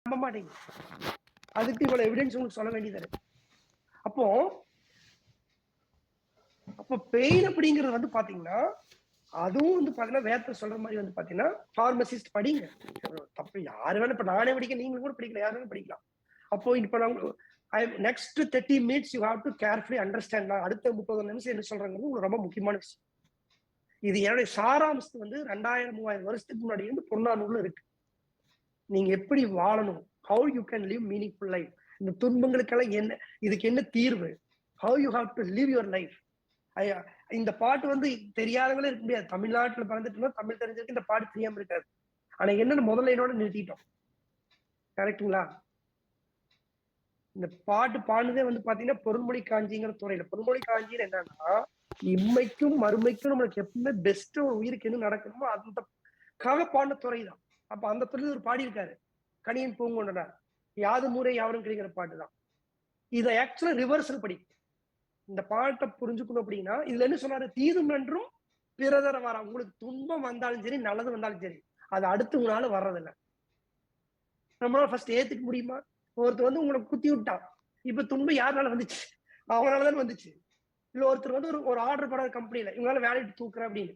நம்ப மாட்டீங்க. அதுக்கு இவ்வளவு எவிடன்ஸ் உங்களுக்கு சொல்ல வேண்டியது இருக்கு. அப்போ பெயின் அப்படிங்கிறது வந்து பாத்தீங்கன்னா, அதுவும் வந்து பாத்தீங்கன்னா வேதத்துல சொல்ற மாதிரி வந்து பாத்தீங்கன்னா பார்மசிஸ்ட் படிங்க. தப்பு யாரு வேணா, இப்ப நானே படிக்க, நீங்களும் கூட படிக்கலாம், யாரு வேணா படிக்கலாம். அப்போ இப்ப நான் next 30 minutes you have to carefully understand. அடுத்த 30 நிமிஷம் என்ன சொல்றாங்கிறது உங்களுக்கு ரொம்ப முக்கியமான விஷயம். இது என்னுடைய சாராம்சம் வந்து 2000 3000 வருஷத்துக்கு முன்னாடி இருந்து பொன்னானூர்ல இருக்கு. நீங்க எப்படி வாழணும், how you can live meaningful life, இந்த துன்பங்களுக்கெல்லாம் என்ன, இதுக்கு என்ன தீர்வு, how you have to live your life. இந்த பாட்டு வந்து தெரியாதவங்களே இருக்க முடியாது. தமிழ்நாட்டுல பிறந்துட்டு தமிழ் தெரிஞ்சிருக்கு, இந்த பாட்டு தெரியாம இருக்காது. ஆனா என்னன்னு முதல்ல என்னோட நிறுத்திட்டோம். கரெக்டுங்களா? இந்த பாட்டு பாடுனதே வந்து பாத்தீங்கன்னா பொருள்மொழி காஞ்சிங்கிற துறையில. பொருள்மொழி காஞ்சின்னு என்னன்னா, இம்மைக்கும் மறுமைக்கும் நம்மளுக்கு எப்பவுமே பெஸ்ட் ஒரு உயிருக்கு என்ன நடக்கணுமோ அந்த பாடின துறை தான். அப்ப அந்த துறையில ஒரு பாடி இருக்காரு, கணியன் பூங்கொண்டனார். யாது மூரை யாவரும் கிடைக்கிற பாட்டு தான். இதை ஆக்சுவலா ரிவர்சல் படிக்கும். இந்த பாட்டை புரிஞ்சுக்கணும் அப்படின்னா, இதுல என்ன சொன்னாரு, தீதும் நன்றும் பிறதர வர. உங்களுக்கு துன்பம் வந்தாலும் சரி, நல்லது வந்தாலும் சரி, அது அடுத்து உங்களால வர்றதில்ல. நம்மளால ஃபர்ஸ்ட் ஏத்துக்க முடியுமா? ஒருத்தர் வந்து உங்களை குத்தி விட்டான், இப்ப துன்பம் யாருனால வந்துச்சு? அவனாலதான் வந்துச்சு. இல்ல ஒருத்தர் வந்து ஒரு ஆர்டர் போட கம்பெனில, இவங்களால வேலைக்கு தூக்குறேன் அப்படின்னு,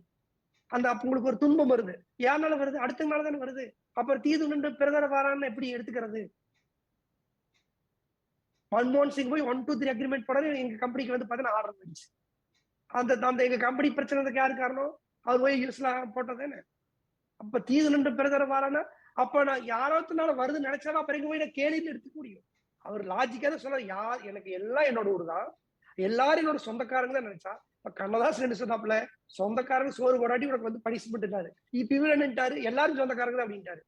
அந்த உங்களுக்கு ஒரு துன்பம் வருது, யாருனால வருது? அடுத்தவங்களால தானே வருது. அப்புறம் தீது நின்று பிறதர வாரான்னு எப்படி எடுத்துக்கிறது? மன்மோகன் சிங் போய் 1 2 3 அக்ரிமெண்ட் போட எங்க கம்பெனிக்கு வந்து பாத்தீங்கன்னா ஆர்டர் வந்துச்சு. அந்த எங்க கம்பெனி பிரச்சனை யாரு காரணம்? அவர் போய் யூஸ்ல போட்டதானே. அப்ப தீது நின்று பிறதர வாரானா, அப்ப நான் யாராவதுனால வருதுன்னு நினைச்சாலும் அப்புறம் எங்க போய் நான் கேள்வின்னு எடுத்துக்க முடியும். அவர் லாஜிக்கா தான் சொல்ல, யார் எனக்கு எல்லாம் என்னோட ஊர் தான், எல்லாரும் என்னோட சொந்தக்காரங்க தான் நினைச்சா. இப்ப கண்ணதாசன் என்ன சொன்னாப்ல, சொந்தக்காரங்க சோறு போராட்டி உனக்கு வந்து பனிஷ்மெண்ட்டாரு. இப்ப இவர் என்னட்டாரு, எல்லாரும் சொந்தக்காரங்க தான் அப்படின்ட்டாரு.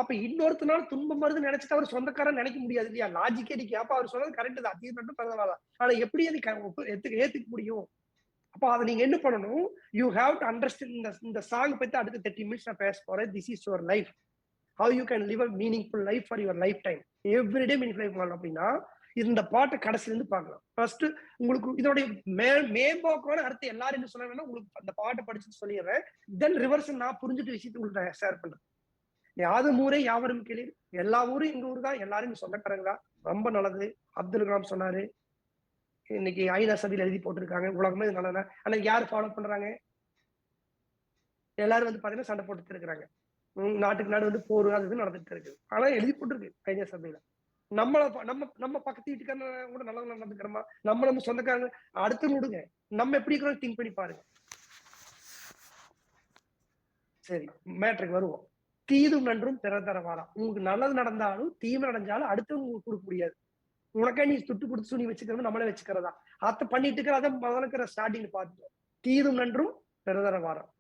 அப்ப இன்னொருத்தனால துன்பம் வருதுன்னு நினைச்சிட்டு அவர் சொந்தக்காரன் நினைக்க முடியாது இல்லையா? லாஜிக்கே நீங்க அப்ப அவர் சொன்னது கரெக்ட் தான், தீது மட்டும் பரவாயில்ல. ஆனா எப்படி அது ஏத்துக்க முடியும்? அப்ப அதை நீங்க என்ன பண்ணணும், யூ ஹேவ் டு அண்டர்ஸ்டாண்ட். இந்த சாங் பத்தி அடுத்த 30 மினிட்ஸ் நான் பேச போறேன். This is your life, how you can live a meaningful life for your life time. Everyday meaning life வாழணும் அப்படின்னா இந்த பாட்டை கடைசில இருந்து பார்க்கலாம். ஃபர்ஸ்ட் உங்களுக்கு இதோடைய மேம்போக்கான அடுத்து எல்லாரும் என்ன சொல்றாங்கன்னா, உங்களுக்கு அந்த பாட்டை படிச்சுட்டு சொல்லிடுறேன். தென் ரிவர்ஸ் நான் புரிஞ்சுட்டு விஷயத்தை உங்களுக்கு நான் ஷேர் பண்றேன். யாது ஊரே யாவரும் கேளீர், எல்லா ஊரும் எங்க ஊர் தான், எல்லாரும் சொந்தக்காரங்க தான். ரொம்ப நல்லது. அப்துல் கலாம் சொன்னாரு, இன்னைக்கு ஐநா சபையில் எழுதி போட்டிருக்காங்க, உலகமே நல்லது. ஆனா யாரு ஃபாலோ பண்றாங்க? எல்லாரும் வந்து பாத்தீங்கன்னா சண்டை போட்டுட்டு இருக்கிறாங்க. நாட்டுக்கு நாடு வந்து போர் அது இது நடந்துட்டு இருக்கு. ஆனா எழுதி போட்டிருக்கு ஐநா சபையில. நம்மள நம்ம நம்ம பக்கத்து வீட்டுக்காரங்க கூட நல்லவங்க நடந்துக்கிறோமா? நம்ம சொந்தக்காரங்க அடுத்து விடுங்க, நம்ம எப்படி இருக்கிறோம் திங்க் பண்ணி பாருங்க. சரி, மேட்ருக்கு வருவோம். தீதும் நன்றும் பிறதர வாரா. உங்களுக்கு நல்லது நடந்தாலும் தீமை நடந்தாலும் அடுத்தவங்க உங்களுக்கு கொடுக்க முடியாது. உனக்கே நீ துட்டு கொடுத்து நீ வச்சுக்கிறது நம்மளே வச்சுக்கிறதா. அத பண்ணிட்டு இருக்கிற அதை முதலுக்கிற ஸ்டார்டிங் பார்த்துட்டோம். தீதும் நன்றும் பிறதர வாரம்.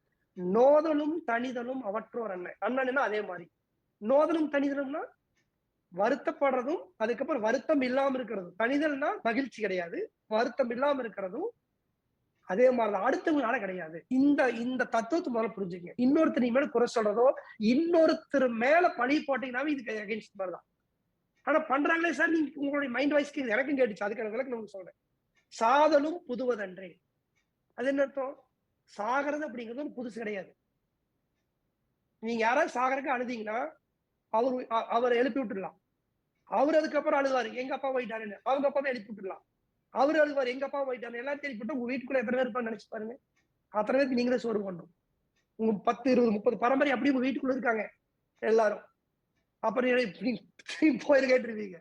நோதலும் தனிதலும் அவற்றோர் அண்ணன். அண்ணன்னா அதே மாதிரி. நோதலும் தனிதலும்னா வருத்தப்படுறதும், அதுக்கப்புறம் வருத்தம் இல்லாம இருக்கிறதும். தனிதல்னா மகிழ்ச்சி கிடையாது, வருத்தம் இல்லாம இருக்கிறதும் அதே மாதிரிதான். அடுத்தவங்களால கிடையாது. இந்த இந்த தத்துவத்தை முதல்ல புரிஞ்சுங்க. இன்னொருத்தர் மேல குறை சொல்றதோ, இன்னொருத்தர் மேல பழி போட்டீங்கன்னாவே இதுக்கு அகைன்ஸ்ட் மாதிரிதான். ஆனா பண்றாங்களே சார், நீங்க உங்களுடைய மைண்ட் வாய்ஸ்க்கு எனக்கும் கேட்டுச்சு, அதுக்கான விளக்கு நான் சொல்றேன். சாதலும் புதுவதன்றே. அது என்ன அர்த்தம்? சாகிறது அப்படிங்கிறது ஒரு புதுசு கிடையாது. நீங்க யாராவது சாகறதுக்கு அழுதீங்கன்னா அவரை எழுப்பி விட்டுடலாம். அவர் அதுக்கப்புறம் அழுவாரு, எங்க அப்பா போயிட்டாருன்னு. அவங்க அப்பா தான் எழுப்பி விட்டுடலாம். அவரு அழுவாரு, எங்க அப்பா போயிட்டாரு. எல்லாரும் எழுப்பிட்டு உங்க வீட்டுக்குள்ள எத்தனை பேர் இருப்பான்னு நினைச்சு பாருங்க. அத்தனை பேருக்கு நீங்களே சோறு பண்ணணும். உங்க 10 20 30 பரம்பரை அப்படி உங்க வீட்டுக்குள்ள இருக்காங்க எல்லாரும். அப்புறம் போயிரு கேட்டுருவீங்க.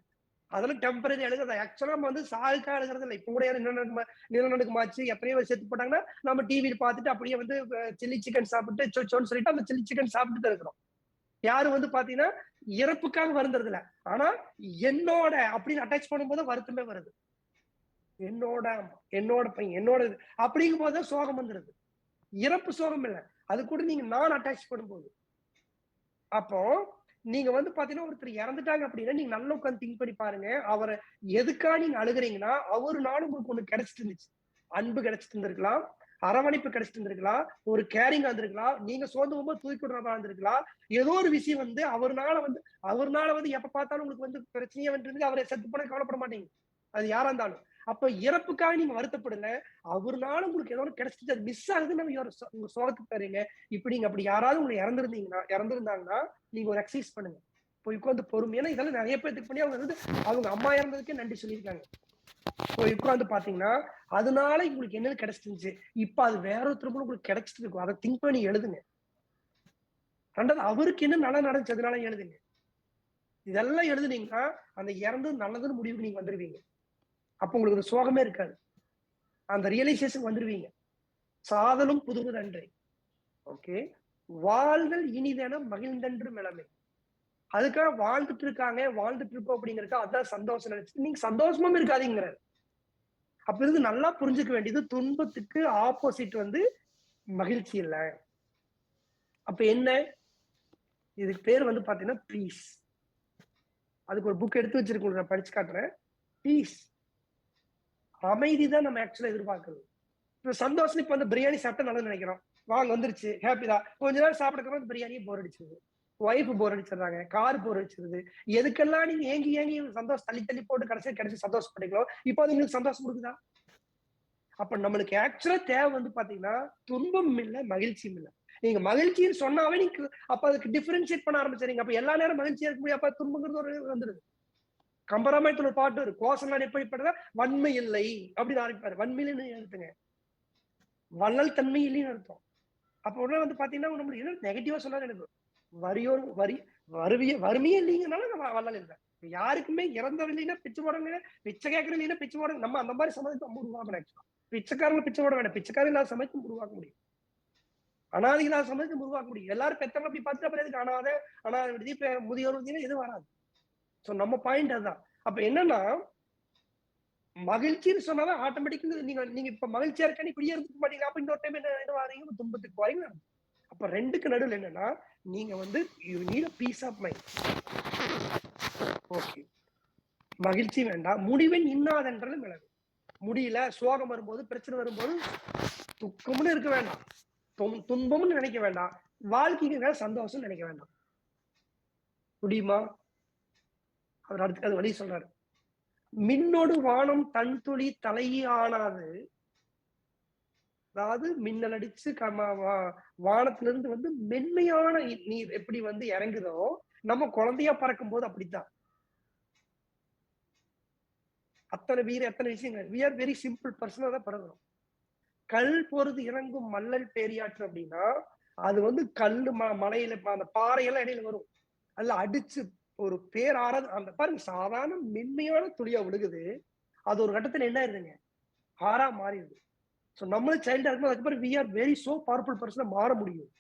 அதெல்லாம் டெம்பரரி அழுகுறது. ஆக்சுவலா நம்ம வந்து சாவுக்கா அழுகிறது இல்லை. இப்ப கூட நிலநடுக்கமாச்சு, எத்தனையோ பேர் செத்து போட்டாங்கன்னா நம்ம டிவியில பார்த்துட்டு அப்படியே வந்து சில்லி சிக்கன் சாப்பிட்டு சொன்னு சொல்லிட்டு அந்த சில்லி சிக்கன் சாப்பிட்டு தான் இருக்கிறோம். யாரும் வந்து பாத்தீங்கன்னா இறப்புக்காக வருந்துறது இல்ல. ஆனா என்னோட அப்படின்னு அட்டாச் பண்ணும்போது வருத்தமே வருது. என்னோட என்னோட பையன் என்னோட அப்படிங்கும் போதுதான் சோகம் வந்துருது. இறப்பு சோகம் இல்லை, அது கூட நீங்க நான் அட்டாச் பண்ணும்போது. அப்போ நீங்க வந்து பாத்தீங்கன்னா ஒருத்தர் இறந்துட்டாங்க அப்படின்னா நீங்க நல்லா உட்காந்து திங்க் பண்ணி பாருங்க. அவரை எதுக்கா நீங்க அழுகுறீங்கன்னா, அவரு நாளும் உங்களுக்கு ஒண்ணு கிடைச்சிட்டு இருந்துச்சு. அன்பு கிடைச்சிட்டு இருந்திருக்கலாம், அரவணைப்பு கிடைச்சிட்டு இருந்திருக்கலாம், ஒரு கேரிங் வந்திருக்கலாம், நீங்க சோர்ந்து போகும்போது தூக்கி விடுறதா இருந்திருக்கலாம். ஏதோ ஒரு விஷயம் வந்து அவர்னால வந்து எப்ப பார்த்தாலும் உங்களுக்கு வந்து பிரச்சனையே வந்து அவரை செத்து போன கவலைப்பட மாட்டீங்க. அது யாரா இருந்தாலும். அப்ப இறப்புக்காக நீங்க வருத்தப்படல, அவர்னால உங்களுக்கு ஏதோ கிடைச்சிட்டு அது மிஸ் ஆகுதுன்னு உங்க சோகத்துக்கு தரீங்க. இப்படி நீங்க அப்படி யாராவது உங்களை இறந்திருந்தாங்கன்னா நீங்க ஒரு எக்ஸசைஸ் பண்ணுங்க. போய் உட்காந்து பொறுமையான இதெல்லாம் நிறைய பேருக்கு பண்ணி அவங்க வந்து அவங்க அம்மா இறந்ததுக்கே நன்றி சொல்லியிருக்காங்க. போய் உட்காந்து பாத்தீங்கன்னா அதனால உங்களுக்கு என்னது கிடைச்சிருந்துச்சு, இப்ப அது வேற ஒருத்தர் உங்களுக்கு கிடைச்சிட்டு இருக்கும். அதை திங்க் பண்ணி எழுதுங்க. ரெண்டாவது அவருக்கு என்ன நல்லா நடந்துச்சு அதனால எழுதுங்க. இதெல்லாம் எழுதுனீங்கன்னா அந்த இறந்து நல்லதுன்னு முடிவுக்கு நீங்க வந்துருவீங்க. அப்ப உங்களுக்கு ஒரு சோகமே இருக்காது. அந்த ரியலைசேஷன் வந்துருவீங்க. சாதலும் புதுமுதன்றே. ஓகே. வாழ்தல் இனிதென மகிழ்ந்தன்று மிளமை. அதுக்காக வாழ்ந்துட்டு இருக்காங்க, வாழ்ந்துட்டு இருக்கோம் அப்படிங்கிறதுக்கு அதான் சந்தோஷம் நினைச்சு நீங்க சந்தோஷமும் இருக்காதீங்கிறார். அப்ப இருந்து நல்லா புரிஞ்சுக்க வேண்டியது துன்பத்துக்கு ஆப்போசிட் வந்து மகிழ்ச்சி இல்ல. அப்ப என்ன? இதுக்கு பேர் வந்து பாத்தீங்கன்னா பீஸ். அதுக்கு ஒரு புக் எடுத்து வச்சிருக்கோம், நான் படிச்சு காட்டுறேன். பீஸ், அமைதி தான் நம்ம ஆக்சுவலா எதிர்பார்க்கிறது. இப்ப சந்தோஷம் இப்ப வந்து பிரியாணி சாப்பிட்டா நல்லா நினைக்கிறோம், வாங்க வந்துருச்சு ஹாப்பி தான். கொஞ்ச நேரம் சாப்பிடுறதுக்கு பிரியாணியே போர் அடிச்சிருது, ஒய்ஃப் போர் அடிச்சிடுறாங்க, கார் போர் அடிச்சிருது. எதுக்கெல்லாம் நீங்க ஏங்கி ஏங்கி சந்தோஷம் தள்ளி தள்ளி போட்டு கிடைச்சி சந்தோஷப்பட்டீங்களோ இப்போ அது உங்களுக்கு சந்தோஷம் கொடுக்குதா? அப்ப நம்மளுக்கு ஆக்சுவலா தேவை வந்து பாத்தீங்கன்னா துன்பம் இல்ல மகிழ்ச்சியும் இல்ல. நீங்க மகிழ்ச்சின்னு சொன்னாவே நீங்க அப்ப அதுக்கு டிஃபரன்ஷியேட் பண்ண ஆரம்பிச்சிருங்க. அப்ப எல்லா நேரம் மகிழ்ச்சியா இருக்க முடியும், அப்ப துன்பங்கிறது ஒரு வந்துருது. கம்பராமாயணத்துல ஒரு பாட்டு ஒரு கோசம் எப்படிப்பட்டதா வன்மை இல்லை அப்படின்னு ஆரம்பிப்பாரு. வன்மையில எடுத்துங்க, வள்ளல் தன்மை இல்லைன்னு அர்த்தம். அப்ப உடனே வந்து பாத்தீங்கன்னா நம்மளுக்கு என்ன நெகட்டிவா சொல்லாது. எனக்கு வரியோர் வரி வறுமையே இல்லைங்கனால வள்ளல் இல்லை. யாருக்குமே இறந்தவர் இல்லைன்னா பிச்சை போடுங்க, பிச்சை கேட்கறது இல்லைன்னா பிச்சை போடுங்க. நம்ம அந்த மாதிரி சமயத்தை நம்ம உருவாக்கணும். ஆக்சுவலா பிச்சைக்காரங்க பிச்சை போட வேண்டாம், பிச்சைக்காரங்க இல்லாத சமயத்தை உருவாக்க முடியும், அனாதை இல்லாத சமயத்தை உருவாக்க முடியும். எல்லாரும் பெத்தவங்க அப்படி பார்த்துட்டு அப்புறம் எதுக்கு அனாதை முதியோர் எதுவும் வராது. சோ நம்ம பாயிண்ட் அதுதான். அப்ப என்னன்னா மகிழ்ச்சின்னு சொன்னாதான் ஆட்டோமேட்டிக்கா நீங்க இப்ப மகிழ்ச்சியா இருக்கேன்னு இப்படியே இருந்துக்க மாட்டீங்க. அப்ப இன்னொரு டைம் என்ன வாரீங்க, துன்பத்துக்கு போறீங்க. அப்ப ரெண்டுக்கு நடுவில் என்னன்னா நீங்க வந்து you need peace of mind. Okay, மகிழ்ச்சி வேண்டாம், முடிவின் இன்னாதென்றது மிளகு. முடியல, சோகம் வரும்போது, பிரச்சனை வரும்போது துக்கம்னு இருக்க வேண்டாம், துன்பம்னு நினைக்க வேண்டாம், வாழ்க்கைக்கு சந்தோஷம் நினைக்க வேண்டாம். முடியுமா? அவர் அடுத்து அது வழி சொல்றாரு. மின்னோடு வானம் தன் துளி தலையானாது. அதாவது மின்னல் அடிச்சு வானத்திலிருந்து வந்து மென்மையான நீர் எப்படி வந்து இறங்குதோ, நம்ம குழந்தையா பறக்கும் போது அப்படித்தான். அத்தனை எத்தனை விஷயங்கள். we are very simple person தான் பறக்கிறோம். கல் பொறுத்து இறங்கும் மல்லல் பேரியாற்று அப்படின்னா அது வந்து கல்லு மலையில அந்த பாறையெல்லாம் இடையில வரும், அதுல அடிச்சு ஒரு பேராறது அந்த பாருங்க, சாதாரண மென்மையான துளியா விழுகுது, அது ஒரு கட்டத்துல என்ன ஆயிருதுங்க, ஆறா மாறிடுது. சோ நம்மளும் சைல்டா இருக்கும், அதுக்கப்புறம் we are very so powerful person மாற முடியும்.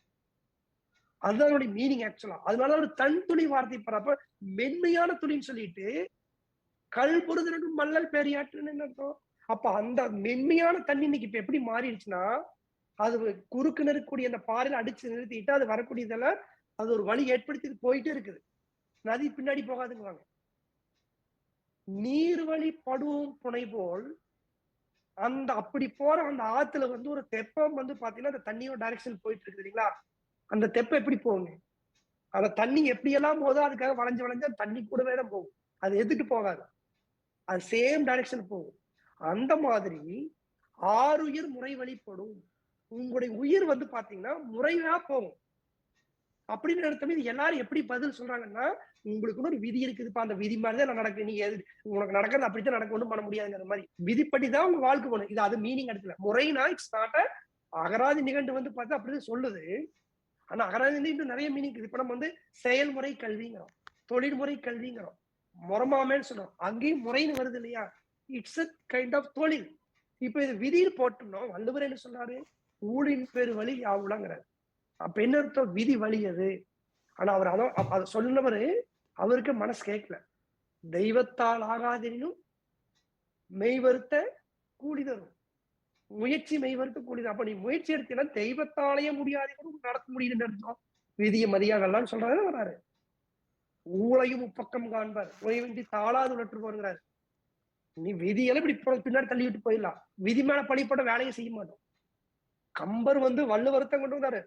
அதுதான் மீனிங் ஆக்சுவலா. அதனால ஒரு தன் துளி வார்த்தை பரப்ப மென்மையான துளின்னு சொல்லிட்டு கல் பொறுத்து மல்லல் பேரியாற்றுன்னு என்ன அர்த்தம்? அப்ப அந்த மென்மையான தண்ணி இன்னைக்கு இப்ப எப்படி மாறிடுச்சுன்னா, அது குறுக்கு நெருக்கக்கூடிய அந்த பாறையில அடிச்சு நிறுத்திட்டு அது வரக்கூடியதெல்லாம் அது ஒரு வழி ஏற்படுத்தி போயிட்டே இருக்குது. நதி பின்னாடி போகாதுங்குவாங்க. நீர்வழி படுவும் புனை போல் அந்த அப்படி போற அந்த ஆத்துல வந்து ஒரு தெப்பம் வந்து பாத்தீங்கன்னா அந்த தண்ணியோட டைரக்ஷன் போயிட்டு இருக்கு இல்லைங்களா, அந்த தெப்பம் எப்படி போகுங்க, அந்த தண்ணி எப்படி எல்லாம் போதோ அதுக்காக வளைஞ்சு வளைஞ்சு தண்ணி கூடவே தான் போகும், அது எதுக்கு போகாது, அது சேம் டைரக்ஷன் போகும். அந்த மாதிரி ஆறுயிர் முறை வழிபடும். உங்களுடைய உயிர் வந்து பாத்தீங்கன்னா முறையா போகும். அப்படின்னு நடத்தமே எல்லாரும் எப்படி பதில் சொல்றாங்கன்னா, உங்களுக்கு ஒரு விதி இருக்குதுப்பா, அந்த விதி மாதிரிதான் நான் நடக்கு, நீங்க உனக்கு நடக்கிறது அப்படித்தான் நடக்க, ஒண்ணும் பண்ண முடியாதுங்கிற மாதிரி விதிப்படிதான் உங்க வாழ்க்கை போகணும். இது அது மீனிங் எடுத்துல முறைனா இட்ஸ் நாட் அகராதி நிகண்டு வந்து பார்த்தா அப்படிதான் சொல்லுது. ஆனா அகராதி நிறைய மீனிங் இருக்கு. இப்ப நம்ம வந்து செயல்முறை கல்விங்கிறோம், தொழில்முறை கல்விங்கிறோம், முறமாமேன்னு சொல்றோம், அங்கேயும் முறைன்னு வருது இல்லையா, இட்ஸ் a கைண்ட் ஆஃப் தொழில். இப்ப இது விதியில் போட்டோம். வள்ளுவர் என்ன சொல்றாரு, ஊழின் பெரு வழி யாவுலங்கிறார். அப்ப என்ன அர்த்தம், விதி வழி அது. ஆனா அவர் அதை சொன்னவரு அவருக்கு மனசு கேட்கல. தெய்வத்தால் ஆகாதெனினும் மெய் வருத்த கூலி தரும், முயற்சி மெய் வருத்த கூலி தரும். அப்ப நீ முயற்சி எடுத்தீங்கன்னா தெய்வத்தாலேயே முடியாத நடத்த முடியும்னு அர்த்தம். விதிய மதியாகலாம்னு சொல்றாரு வராரு. ஊழையும் உப்பக்கம் காண்பார் உழைவின்றி தாளாது உழற்று போகிறாரு. நீ விதியெல்லாம் இப்படி பின்னாடி தள்ளி விட்டு போயிடலாம், விதி மேல பழிப்பட வேலையை செய்ய மாட்டோம். கம்பர் வந்து வள்ளுவருத்தம் கொண்டு வந்தாரு.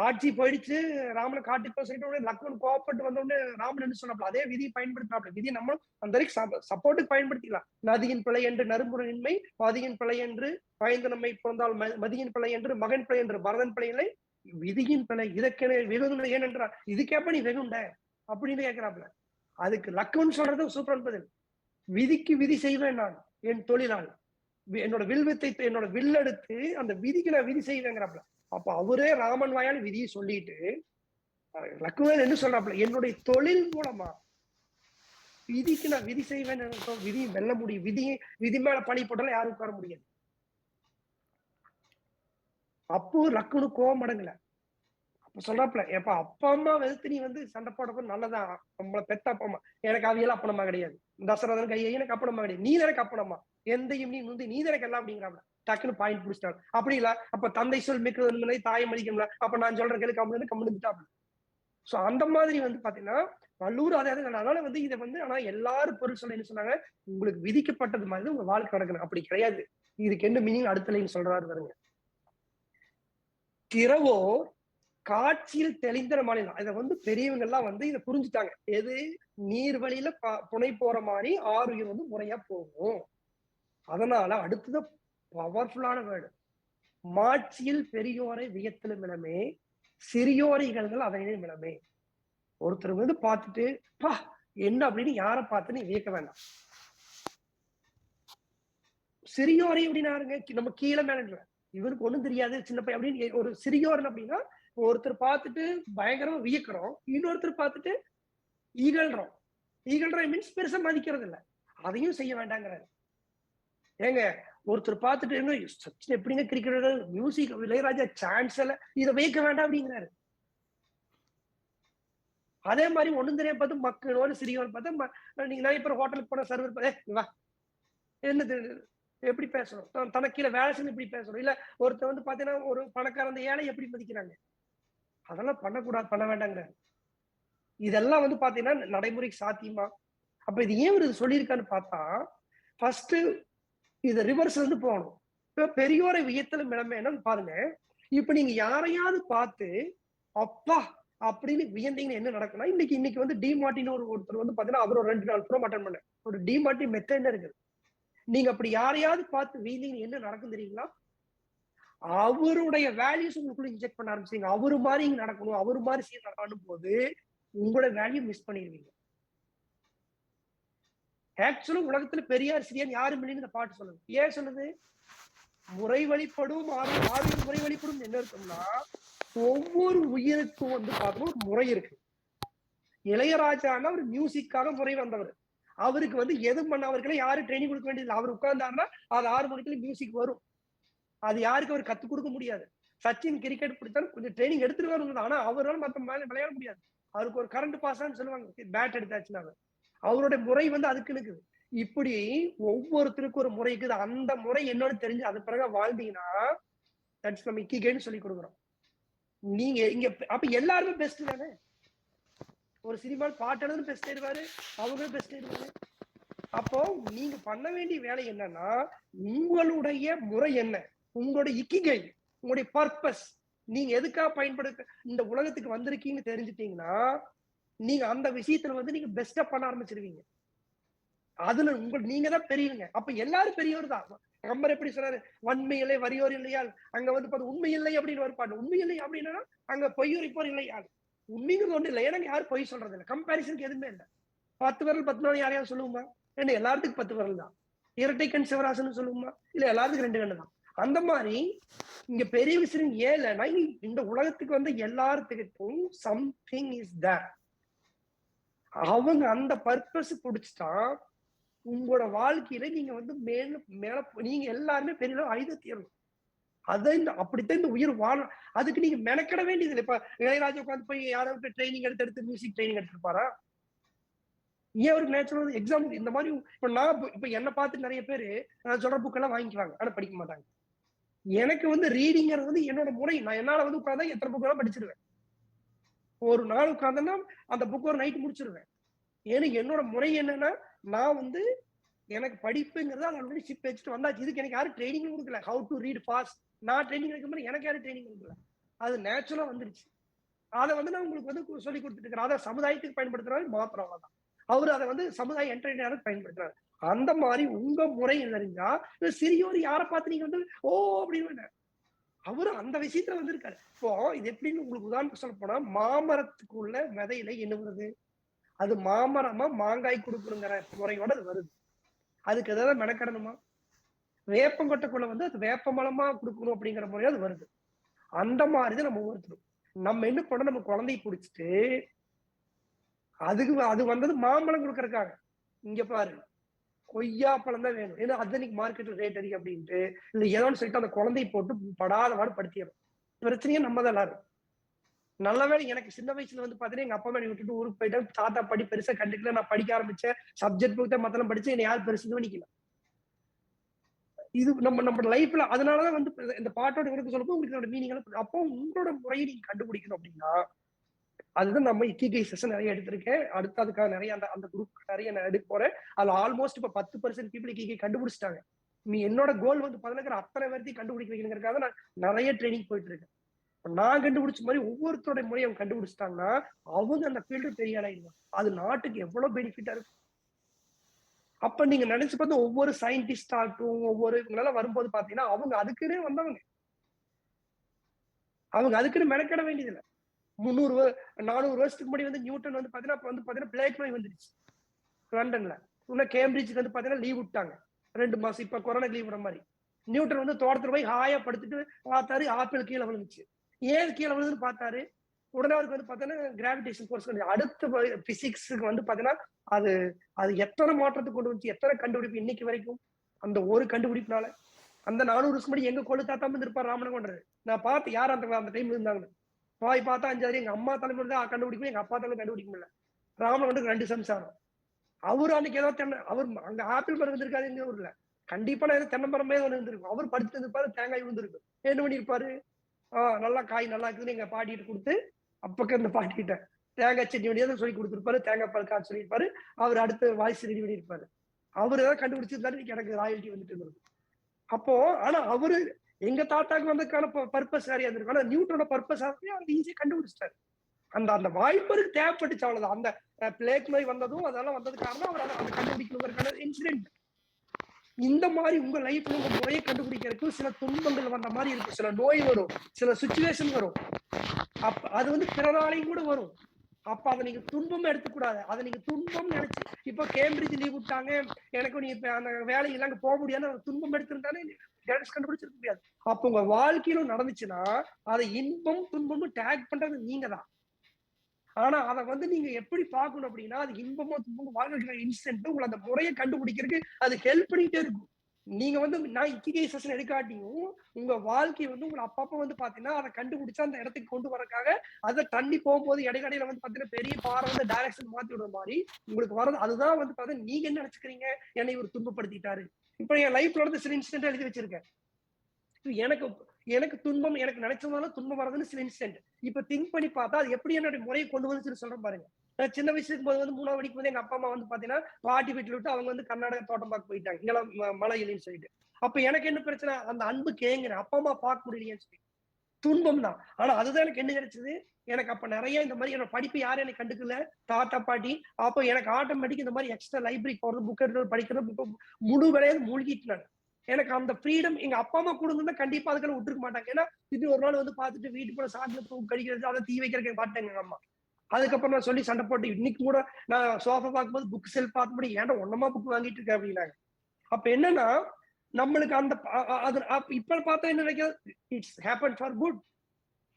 ஆட்சி போயிடுச்சு, ராமனை காட்டுக்கு போய் சொல்லிட்டு லக்ஷ்மணன் கோவப்பட்டு வந்த உடனே ராமன் என்ன சொன்னாப்ல, அதே விதியை பயன்படுத்தினாப்ல. விதியை நம்ம அந்த சப்போர்ட்டுக்கு பயன்படுத்திக்கலாம். நதியின் பிழை என்று நறும்புறனின்மை, மதியின் பிழை என்று பயந்து நம்மை பிறந்தால் மதியின் பிழை என்று மகன் பிழை என்று பரதன் பிழை இல்லை, விதியின் பிழை இதற்கென வெகுண்ட ஏனென்றார். இதுக்கேப்ப நீ வெகுண்ட, அப்படின்னு கேட்கிறாப்ல. அதுக்கு லக்குன்னு சொல்றது சூப்பரான பதில். விதிக்கு விதி செய்வேன் நான் என் தொழிலால். என்னோட வில்வித்தை என்னோட வில்லெடுத்து அந்த விதிக்கு நான் விதி செய்வேங்கிறாப்ல. அப்ப அவரே ராமன் வாயால் விதியை சொல்லிட்டு லக்குவேல் என்ன சொல்றாப்ல, என்னுடைய தொழில் மூலமா விதிக்கு நான் விதி செய்வேன். விதியை வெல்ல முடியும். விதி மேல பணி போட்டாலும் யாரும் உட்கார முடியாது. அப்போ லக்குனு கோவம் அடங்கல. அப்ப சொல்றாப்ல, ஏப்பா அப்பா அம்மா வெறுத்து நீ வந்து சண்டை போடுறது நல்லதான். நம்மள பெத்த அப்பா அம்மா எனக்கு அவியெல்லாம் அப்பனம்மா கிடையாது. தசரதன் கையை எனக்கு அப்பனம்மா கிடையாது. நீ எனக்கு அப்பனம்மா, எந்தையும் நீ நுந்தி நீ எனக்கு எல்லாம் அப்படிங்கிறாப்ல. டக்குன்னு பாயிண்ட் பிடிச்சிட்டாங்க. அப்படி இல்ல, அப்ப தந்தை சொல் மிக்க தாயை மதிக்கணும்ல, அப்ப நான் சொல்ற கேள்வி கம்முன்னு. சோ அந்த மாதிரி வந்து பாத்தீங்கன்னா வல்லூர் அதாவது அதனால வந்து இதை வந்து ஆனா எல்லாரும் பொருள் சொல்ல என்ன சொன்னாங்க, உங்களுக்கு விதிக்கப்பட்டது மாதிரி உங்க வாழ்க்கை நடக்கணும். அப்படி கிடையாது. இதுக்கு என்ன மீனிங் அடுத்த லைன் சொல்றாரு பாருங்க. திறவோ காட்சியில் தெளிந்த மாநிலம். இதை வந்து பெரியவங்க எல்லாம் வந்து இதை புரிஞ்சுட்டாங்க. எது நீர் வழியில புனை போற மாதிரி ஆறுயிர் வந்து முறையா போகும். அதனால அடுத்தது பவர்ஃபுல்லான வேர்டு. மாட்சியில் பெரியோரை வியத்திலும் இளமே, சிறியோரை இகழ்கள் அதனிலும் இளமே. ஒருத்தர் வந்து பார்த்துட்டு பா என்ன அப்படின்னு யாரை பார்த்து நீ வியக்க வேண்டாம். சிறியோரை அப்படின்னாருங்க, நம்ம கீழே மேல இவருக்கு ஒண்ணும் தெரியாது சின்ன பையன் அப்படின்னு ஒரு சிறியோர் அப்படின்னா, ஒருத்தர் பார்த்துட்டு பயங்கரமா வியக்கிறோம், இன்னொருத்தர் பார்த்துட்டு ஈகழ்றோம். ஈகழ்ற மீன்ஸ் பெருசா மதிக்கிறது இல்ல. அதையும் செய்ய வேண்டாங்கிறாரு. ஏங்க ஒருத்தர் பார்த்துட்டு சச்சின் எப்படிங்க கிரிக்கெட் மியூசிக் இளையராஜா சான்ஸ் இல்ல, இதை வியக்க வேண்டாம் அப்படிங்கிறாரு. அதே மாதிரி ஒண்ணும் தெரியாம பார்த்து மக்களோட சிறியோர் பார்த்தா நீங்க நிறைய பேர் ஹோட்டலுக்கு போன சர்வர் வா என்னது எப்படி பேசணும், தனக்கு கீழே வேலை செஞ்சு எப்படி பேசணும், இல்ல ஒருத்தர் வந்து பாத்தீங்கன்னா ஒரு பணக்கார அந்த ஏழை எப்படி மதிக்கிறாங்க, அதெல்லாம் பண்ணக்கூடாது, பண்ண வேண்டாங்க. இதெல்லாம் வந்து பாத்தீங்கன்னா நடைமுறைக்கு சாத்தியமா? அப்ப இது ஏன் இது சொல்லியிருக்கான்னு பார்த்தா, ஃபர்ஸ்ட் இத ரிவர்ஸ் வந்து போகணும். இப்ப பெரியோரை வியத்தலும் என்னன்னு பாருங்க. இப்ப நீங்க யாரையாவது பார்த்து அப்பா அப்படின்னு வியந்தீங்கன்னா என்ன நடக்கும்னா, இன்னைக்கு வந்து டிமார்டின் ஒருத்தர் வந்து பாத்தீங்கன்னா அவர் ஒரு 2 நாள் ப்ரோம் அட்டன் பண்ண ஒரு டிமார்டி மெத்தட் இருக்குது. நீங்க அப்படி யாரையாவது பார்த்து வியந்தீங்கன்னா என்ன நடக்கும் தெரியுங்களா? அவருடைய வேல்யூஸ் உங்களுக்குள்ள இன்ஜெக்ட் பண்ண ஆரம்பிச்சீங்க. அவரு மாதிரி இங்க நடக்கணும், அவரு மாதிரி சீன் நடக்கணும் போது உங்களோட வேல்யூ மிஸ் பண்ணிடுவீங்க. ஆக்சுவலா உலகத்துல பெரியார் சிறியார் யாரும் இல்லைன்னு இந்த பாட்டு சொல்லுது. ஏன் சொல்லுது? முறை வழிபடும் ஆறு முறை வழிபடும் என்ன இருக்கும்னா, ஒவ்வொரு உயிருக்கும் வந்து பார்த்தோம்னா ஒரு முறை இருக்கு. இளையராஜான்னா ஒரு மியூசிக்காக முறை வந்தவர். அவருக்கு வந்து எதுவும் பண்ண அவருக்குள்ள யாரும் ட்ரைனிங் கொடுக்க வேண்டியது. அவர் உட்கார்ந்தாருன்னா அது 6 மணிக்குள்ள மியூசிக் வரும். அது யாருக்கு அவர் கத்துக் கொடுக்க முடியாது. சச்சின் கிரிக்கெட் பிடிச்சாலும் கொஞ்சம் ட்ரைனிங் எடுத்துட்டு வரணும். ஆனா அவரால் மத்த விளையாட முடியாது. அவருக்கு ஒரு கரண்ட் பாஸான்னு சொல்லுவாங்க, பேட் எடுத்தாச்சுனாங்க. அவருடைய முறை வந்து அதுக்கு இருக்குது. இப்படி ஒவ்வொருத்தருக்கும் ஒரு முறை இருக்குது. அந்த முறை என்னன்னு தெரிஞ்சு அது பிறகு வாழ்ந்தீங்கன்னா தட்ஸ் நம்ம இக்கிகைன்னு சொல்லி கொடுக்குறோம். நீங்க இங்க அப்ப எல்லாருமே பெஸ்ட் தானே. ஒரு சினிமா பாட்டு பெஸ்ட் ஆயிடுவாரு, அவங்களும் பெஸ்ட் ஆயிடுவாரு. அப்போ நீங்க பண்ண வேண்டிய வேலை என்னன்னா, உங்களுடைய முறை என்ன, உங்களுடைய இக்கிகை, உங்களுடைய பர்பஸ், நீங்க எதுக்காக பயன்படுத்த இந்த உலகத்துக்கு வந்திருக்கீங்கன்னு தெரிஞ்சுட்டீங்கன்னா நீங்க அந்த விஷயத்துல வந்து நீங்க பெஸ்டா பண்ண ஆரம்பிச்சிருவீங்க. அதுல நீங்க தான் பெரியவங்க. அப்ப எல்லாரும் பெரியவர் தான். கம்பர் எப்படி சொன்னாரு, வன்மை இல்லை வரியோர் இல்லையால், அங்க வந்து பார்த்து உண்மை இல்லை அப்படின்னு ஒரு பாட்டு. உண்மை இல்லை அப்படின்னா அங்க பொய்யுரைப்போர் இல்லையால். உண்மைங்கிறது ஒண்ணு இல்லை, ஏன்னா யாரும் பொய் சொல்றது இல்லை. கம்பாரிசனுக்கு எதுவுமே இல்லை. 10 விரல் 10 நாள் யாரையாவது சொல்லுவோமா? ஏன்னா எல்லாத்துக்கும் 10 விரல் தான். இரட்டை கண் சிவராசன் சொல்லுவோமா? இல்ல எல்லாத்துக்கும் 2 கண்ணு தான். அந்த மாதிரி இங்க பெரிய விஷயம் ஏன்னா இந்த உலகத்துக்கு வந்து எல்லாத்துக்கும் சம்திங் இஸ் தேர். அவங்க அந்த பர்பஸ் பிடிச்சிட்டா உங்களோட வாழ்க்கையில நீங்க வந்து மேல நீங்க எல்லாருமே பெரிய ஐத தீரணும். அதை அப்படித்தான் இந்த உயிர் வாழும். அதுக்கு நீங்க மெனக்கிட வேண்டியது இல்லை. இப்ப இளையராஜா உட்காந்து போய் யாராவது ட்ரைனிங் எடுத்து மியூசிக் ட்ரைனிங் எடுத்துருப்பாரா? ஏன் ஒரு நேச்சுரல் எக்ஸாம் இந்த மாதிரி இப்ப என்ன பார்த்து நிறைய பேரு நான் சொல்ற புக் எல்லாம் வாங்கிக்கிறாங்க, ஆனா படிக்க மாட்டாங்க. எனக்கு வந்து ரீடிங்கிறது வந்து என்னோட முறை. நான் என்னால வந்து உட்கார்ந்தா எத்தனை புக் எல்லாம் படிச்சிருவேன். ஒரு நாள் உட்கார்ந்தேன்னா அந்த புக் ஒரு நைட் முடிச்சிருவேன். ஏன்னா என்னோட முறை என்னன்னா, நான் வந்து எனக்கு படிப்புங்கிறது ஆல்ரெடி ஷிப் வச்சுட்டு வந்தாச்சு. இதுக்கு எனக்கு யாரும் ட்ரைனிங் கொடுக்கல. ஹவு டு ரீட் ஃபாஸ்ட் நான் ட்ரைனிங் எடுக்கும்போது எனக்கு யாரும் ட்ரைனிங் கொடுக்கல. அது நேச்சுரலா வந்துருச்சு. அதை வந்து நான் உங்களுக்கு வந்து சொல்லி கொடுத்துட்டு இருக்கிறேன். அதை சமுதாயத்துக்கு பயன்படுத்துறாரு மாத்திரம், அவ்வளவுதான். அவரு அதை வந்து சமுதாய என்டர்டைனர் பயன்படுத்துறாரு. அந்த மாதிரி உங்க முறை தெரிஞ்சா சிறியோர் யாரை பார்த்து நீங்க வந்து ஓ அப்படின்னு அவரு அந்த விஷயத்துல வந்து இருக்காரு. இப்போ இது எப்படின்னு உங்களுக்கு உதாரணத்துக்கு சொல்ல போனா, மாமரத்துக்குள்ள விதையில என்ன வருது? அது மாமரமா மாங்காய் கொடுக்கணுங்கிற முறையோட அது வருது. அதுக்கு ஏதாவது மெனக்கடணுமா? வேப்பங்கொட்டைக்குள்ள வந்து அது வேப்பமரமா கொடுக்கணும் அப்படிங்கிற முறையா அது வருது. அந்த மாதிரிதான் நம்ம ஒவ்வொருத்தரும். நம்ம என்ன பண்ணோம், நம்ம குழந்தைய புடிச்சிட்டு, அது வந்தது மாம்பழம் குடுக்கறதுக்காக. இங்க பாரு, கொய்யா பழம் தான் வேணும். ஏன்னா அது இன்னைக்கு மார்க்கெட்ல ரேட் அதிகம் அப்படின்ட்டு, இல்ல ஏதோ ஒண்ணு சொல்லிட்டு அந்த குழந்தைய போட்டு படாத பாடு படுத்திர்றோம். பிரச்சனையே நம்ம தான் எல்லாரும். நல்ல வேளை எனக்கு சின்ன வயசுல வந்து பாத்தீங்கன்னா, எங்க அப்பா அம்மா என்னை விட்டுட்டு ஊருக்கு போயிட்டாங்க. தாத்தா பாட்டி பெருசா கண்டுக்கல. நான் படிக்க ஆரம்பிச்சேன். சப்ஜெக்ட் புக் தான் மத்தெல்லாம் படிச்சேன். என்னை யாரும் பெருசா கவனிக்கல. இது நம்ம லைஃப்ல அதனாலதான் வந்து இந்த பாட்டோட விளக்கம் சொல்லும்போது உங்களுக்கு இதோட மீனிங் எல்லாம் புரியும். அப்போ உங்களோட முறையை நீங்க கண்டுபிடிக்கணும் அப்படின்னா, அதுதான் நம்ம இக்கிகை செஷன் நிறைய எடுத்திருக்கேன். அடுத்து அதுக்காக நிறைய அந்த அந்த குரூப் நிறைய நான் எடுக்க போறேன். அதுல ஆல்மோஸ்ட் இப்ப 10% பீப்புள் இக்கிகை கண்டுபிடிச்சிட்டாங்க. நீ என்னோட கோல் வந்து பாத்தீங்கன்னா அத்தனை பேர்த்தையும் கண்டுபிடிக்க வைக்கணுங்கிறதுக்காக நான் நிறைய ட்ரைனிங் போயிட்டு இருக்கேன். நான் கண்டுபிடிச்ச மாதிரி ஒவ்வொருத்தரோட முறையை அவங்க கண்டுபிடிச்சிட்டாங்கன்னா, அவங்க அந்த ஃபீல்டு பெரிய ஆளாயிருவாங்க. அது நாட்டுக்கு எவ்வளவு பெனிஃபிட்டா இருக்கும். அப்ப நீங்க நினைச்சு பார்த்தா ஒவ்வொரு சயின்டிஸ்ட் ஆகட்டும், ஒவ்வொரு இவங்கலாம் வரும்போது பாத்தீங்கன்னா, அவங்க அதுக்குன்னே வந்தவங்க. அவங்க அதுக்குன்னு மெனக்கெட வேண்டியதில்ல. 300 400 வருஷத்துக்கு முன்னாடி வந்து நியூட்டன் வந்து பாத்தீங்கன்னா, அப்ப வந்து பாத்தீங்கன்னா பிளேக் நோய் வந்துருச்சு லண்டன்ல. இன்னும் கேம்பிரிட்ஜ்க்கு வந்து பாத்தீங்கன்னா லீவ் விட்டாங்க. 2 மாசம். இப்ப கொரோனா லீவ் விடுற மாரி. நியூட்டன் வந்து தோட்டத்துல போய் ஹாயா படுத்துட்டு பார்த்தாரு, ஆப்பிள் கீழ விழுந்துச்சு. ஏன் கீழ விழுதுன்னு பார்த்தாரு. உடனே அவருக்கு வந்து பாத்தீங்கன்னா கிராவிடேஷன் ஃபோர்ஸ் அடுத்த பிசிக்ஸ்க்கு வந்து பாத்தீங்கன்னா, அது அது எத்தனை மாற்றத்தை கொண்டு வந்துச்சு, எத்தனை கண்டுபிடிப்பு இன்னைக்கு வரைக்கும். அந்த ஒரு கண்டுபிடிப்புனால. அந்த 400 வருஷம் முன்னாடி எங்க கொள்ளு தாத்தா வந்து இருப்பார் ராமனகொண்டரு. நான் பார்த்து யார் அந்த டைம்ல இருந்தாங்கன்னு. போய் பார்த்தா 5 எங்க அம்மா தலைமுறை தான் கண்டுபிடிக்கும், எங்க அப்பா தலைமுறை கண்டுபிடிக்க முடியல. ராமனகொண்டருக்கு 2 சம்சாரம். அவரு அன்னைக்கு ஏதோ அவர் அங்க ஆப்பிள் மரம் இருந்திருக்காது எங்க ஊர்ல. கண்டிப்பா நான் ஏதோ தென்னை மரமே ஒண்ணு இருந்திருக்கும். அவர் படுத்து இருந்திருப்பாரு, தேங்காய் விழுந்திருக்கும். என்ன பண்ணிருப்பாரு? நல்லா காய் நல்லா இருக்குதுன்னு எங்க பாட்டிட்டு கொடுத்து, அப்பக்க இந்த பாட்டிகிட்ட தேங்காய் சட்னி வேண்டியதை சொல்லி கொடுத்துருப்பாரு, தேங்காய் பால் காய்ச்சி சொல்லியிருப்பாரு. அவர் அடுத்து வாய்ஸ் ரெடி பண்ணியிருப்பாரு. அவரு ஏதாவது கண்டுபிடிச்சிருந்தாரு, எனக்கு ராயல்டி வந்துட்டு இருந்தது. அப்போ ஆனா அவரு எங்க தாத்தாக்கு வந்ததுக்கான பர்பஸ் நிறைய இருந்திருக்கும். ஆனா நியூட்டனோட பர்பஸ் அவர் ஈஸியா கண்டுபிடிச்சிட்டாரு. அந்த அந்த வாய்ப்பருக்கு தேவைப்பட்டுச்சு அவ்வளவுதான். அந்த பிளேக் நோய் வந்ததும் அதெல்லாம் வந்தது காரணம் அவர் அதை கண்டுபிடிக்கணுங்கிறதுக்கான இன்சிடென்ட். இந்த மாதிரி உங்க லைஃப்ல உங்க முறையை கண்டுபிடிக்கிறதுக்கு சில துன்பங்கள் வந்த மாதிரி இருக்கும். சில நோய் வரும், சில சுச்சுவேஷன் வரும். அது வந்து பிறராலையும் கூட வரும். அப்ப அதை நீங்க துன்பம் எடுத்துக்கூடாது. அதை நீங்க துன்பம் நினைச்சு இப்ப கேம்பிரிட்ஜ் லீவ் விட்டாங்க, எனக்கு நீ இப்ப அந்த வேலையில அங்க போக முடியாது துன்பம் எடுத்திருந்தாலே கண்டுபிடிச்சிருக்க முடியாது. அப்ப உங்க வாழ்க்கையில நடந்துச்சுன்னா அதை இன்பம் துன்பமும் டேக் பண்றது நீங்க தான். ஆனா அதை வந்து நீங்க எப்படி பார்க்கணும் அப்படின்னா, அது இன்பமோ துன்பமோ வாழ்க்கையில இன்ஸ்டன்ட் உங்களை அந்த முறையை கண்டுபிடிக்கிறதுக்கு அது ஹெல்ப் பண்ணிட்டே இருக்கும். நீங்க வந்து நான் இக்கிகை செஷன் எடுக்காட்டியும் உங்க வாழ்க்கை வந்து உங்களை அப்பப்ப வந்து பாத்தீங்கன்னா அதை கண்டுபிடிச்சா அந்த இடத்துக்கு கொண்டு வரக்காக அதை தண்ணி போகும்போது இடையில வந்து பாத்தீங்கன்னா பெரிய பாறை வந்து டைரக்ஷன் மாத்தி விடுற மாதிரி உங்களுக்கு வர்றது. அதுதான் வந்து பாத்தீங்கன்னா நீங்க என்ன நினைச்சுக்கிறீங்க, என்னை இவர் துன்பப்படுத்திட்டாரு. இப்ப என் லைஃப்ல வந்து சில இன்சிடென்ட் எழுதி வச்சிருக்கேன். எனக்கு எனக்கு துன்பம் எனக்கு நினைச்சதுனால துன்பம் வர்றதுன்னு சில இன்சிடென்ட். இப்ப திங்க் பண்ணி பார்த்தா அது எப்படி என்னுடைய முறையை கொண்டு வந்து சொல்றேன் பாருங்க. நான் சின்ன வயசுல இருக்கும்போது வந்து 3ஆவது படிக்கும் போது எங்க அப்பா அம்மா வந்து பாத்தீங்கன்னா பாட்டி வீட்டுல விட்டு அவங்க வந்து கர்நாடகா தோட்டம் பார்க்க போயிட்டாங்க. இங்கெல்லாம் மழை இல்லைன்னு சொல்லிட்டு. அப்ப எனக்கு என்ன பிரச்சனை, அந்த அன்பு கேங்குறேன். அப்பா அம்மா பார்க்க முடியலையேன்னு சொல்லி துன்பம் தான். ஆனா அதுதான் எனக்கு என்ன கிடைச்சது. எனக்கு அப்ப நிறைய இந்த மாதிரி என்னோட படிப்பு யாரும் எனக்கு கண்டுக்கல, தாத்தா பாட்டி. அப்ப எனக்கு ஆட்டோமேட்டிக் இந்த மாதிரி எக்ஸ்ட்ரா லைப்ரரி போறது, புக் எடுத்து படிக்கிறது, முழு வேலையை மூழ்கிட்டு நான். எனக்கு அந்த ஃப்ரீடம் எங்க அப்பா அம்மா கொடுங்கன்னா கண்டிப்பா அதுக்கெல்லாம் விட்டுருக்க மாட்டாங்க. ஏன்னா இது ஒரு நாள் வந்து பார்த்துட்டு வீட்டுக்குள்ள சாப்பிட்டு தூக்கு கடிக்கிறது, அதை தீ வைக்கிறதுக்கு மாட்டேங்க எங்க அம்மா. அதுக்கப்புறம் நான் சொல்லி சண்டை போட்டு இன்னைக்கு கூட நான் சோஃபா பார்க்கும்போது புக் செல்ஃப் பார்க்கும்போது ஏன்டா ஒன்னமா புக் வாங்கிட்டு இருக்கேன் அப்படின்னாங்க. அப்ப என்னன்னா நம்மளுக்கு அந்த அது இப்ப பார்த்தா என்ன நினைக்கிறது, இட்ஸ் ஹேப்பன் ஃபார் குட்.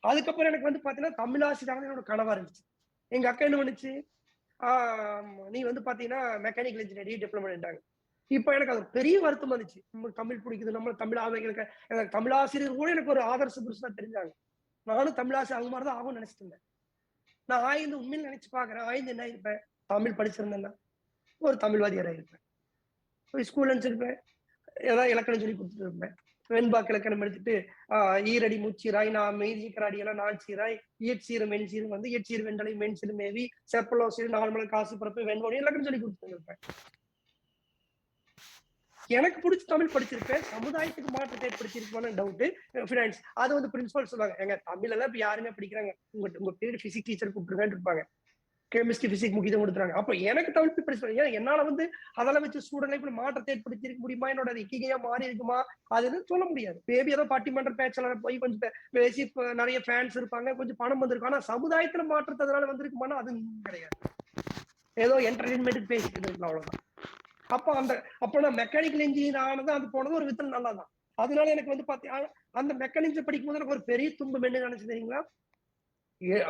அதுக்கப்புறம் எனக்கு வந்து பாத்தீங்கன்னா தமிழாசிரியர் என்னோட கனவா இருந்துச்சு. எங்க அக்கா என்ன பண்ணுச்சு, நீ வந்து பாத்தீங்கன்னா மெக்கானிக்கல் இன்ஜினியரிங் டிப்ளமோ பண்ணிட்டாங்க. இப்ப எனக்கு அது பெரிய வருத்தம் வந்துச்சு. தமிழ் பிடிக்குது, நம்ம தமிழ் ஆளுங்களுக்கு எனக்கு தமிழ் ஆசிரியர் கூட எனக்கு ஒரு ஆதர்ச புருஷனா தெரிஞ்சாங்க. நானும் தமிழ் ஆசிரியர் அவங்க மாதிரிதான் ஆகும்னு நினைச்சிட்டு இருந்தேன். நான் ஆய்ந்து உண்மையில நினைச்சு பாக்குறேன். ஆய்ந்து என்ன இருப்பேன், தமிழ் படிச்சிருந்தேன்னா ஒரு தமிழ்வாதியாரா இருப்பேன். ஸ்கூல்ல நினைச்சிருப்பேன், ஏதாவது இலக்கணம் சொல்லி கொடுத்துட்டு இருப்பேன். வெண்பாக்கு இலக்கணம் எடுத்துட்டு ஈரடி முச்சீராய் நான் மெய்திக்கிறாடி எல்லாம் நான் சீராய் இயற்சீரும் மென்சீரும் வந்து இயற்சீர் வெண்டலை மென்சிறு மேவி செப்பலோ சீர் 4 மணி காசு பிறப்பு வெண்பொழி இலக்கணம் சொல்லி கொடுத்துட்டு இருப்பேன். எனக்கு பிடிச்ச தமிழ் படிச்சிருப்பேன். சமுதாயத்துக்கு மாற்றத்தை ஏற்படுத்திருப்பான டவுட். ஃபினான்ஸ் அது வந்து பிரின்சிபல் சொல்லுவாங்க, எங்க தமிழ் எல்லாம் இப்ப யாருமே படிக்கிறாங்க, உங்க பேர் பிசிக்ஸ் டீச்சர் கூப்பிட்டுருக்கான்னு இருப்பாங்க. கெமிஸ்ட்ரி பிசிக்ஸ் முக்கியத்துவம் கொடுத்துறாங்க. அப்ப எனக்கு தமிழ் படிச்சு ஏன்னா என்னால வந்து அதெல்லாம் வச்சு ஸ்டூடெண்ட் லைஃப்ல மாற்றத்தை ஏற்படுத்தி இருக்க முடியுமா, என்னோட இக்கிகையா மாறி இருக்குமா, அதுன்னு சொல்ல முடியாது. பேபி ஏதோ பட்டிமன்ற பேச்சாளர் போய் கொஞ்சம் பேசி நிறைய ஃபேன்ஸ் இருப்பாங்க, கொஞ்சம் பணம் வந்திருக்கும். ஆனா சமுதாயத்துல மாற்றத்தை அதனால வந்திருக்குமானா அது கிடையாது. ஏதோ என்டர்டைன்மெண்ட்டுக்கு பேசிட்டு இருக்கலாம், அவ்வளவுதான். அப்போ நான் மெக்கானிக்கல் இன்ஜினியர் ஆனது அது போனது ஒரு விதத்துல நல்லாதான். அதனால எனக்கு வந்து பாத்தீங்கன்னா அந்த மெக்கானிக்ஸ் படிக்கும் போது எனக்கு ஒரு பெரிய துன்பம் என்ன நினைச்சு தெரியுங்களா?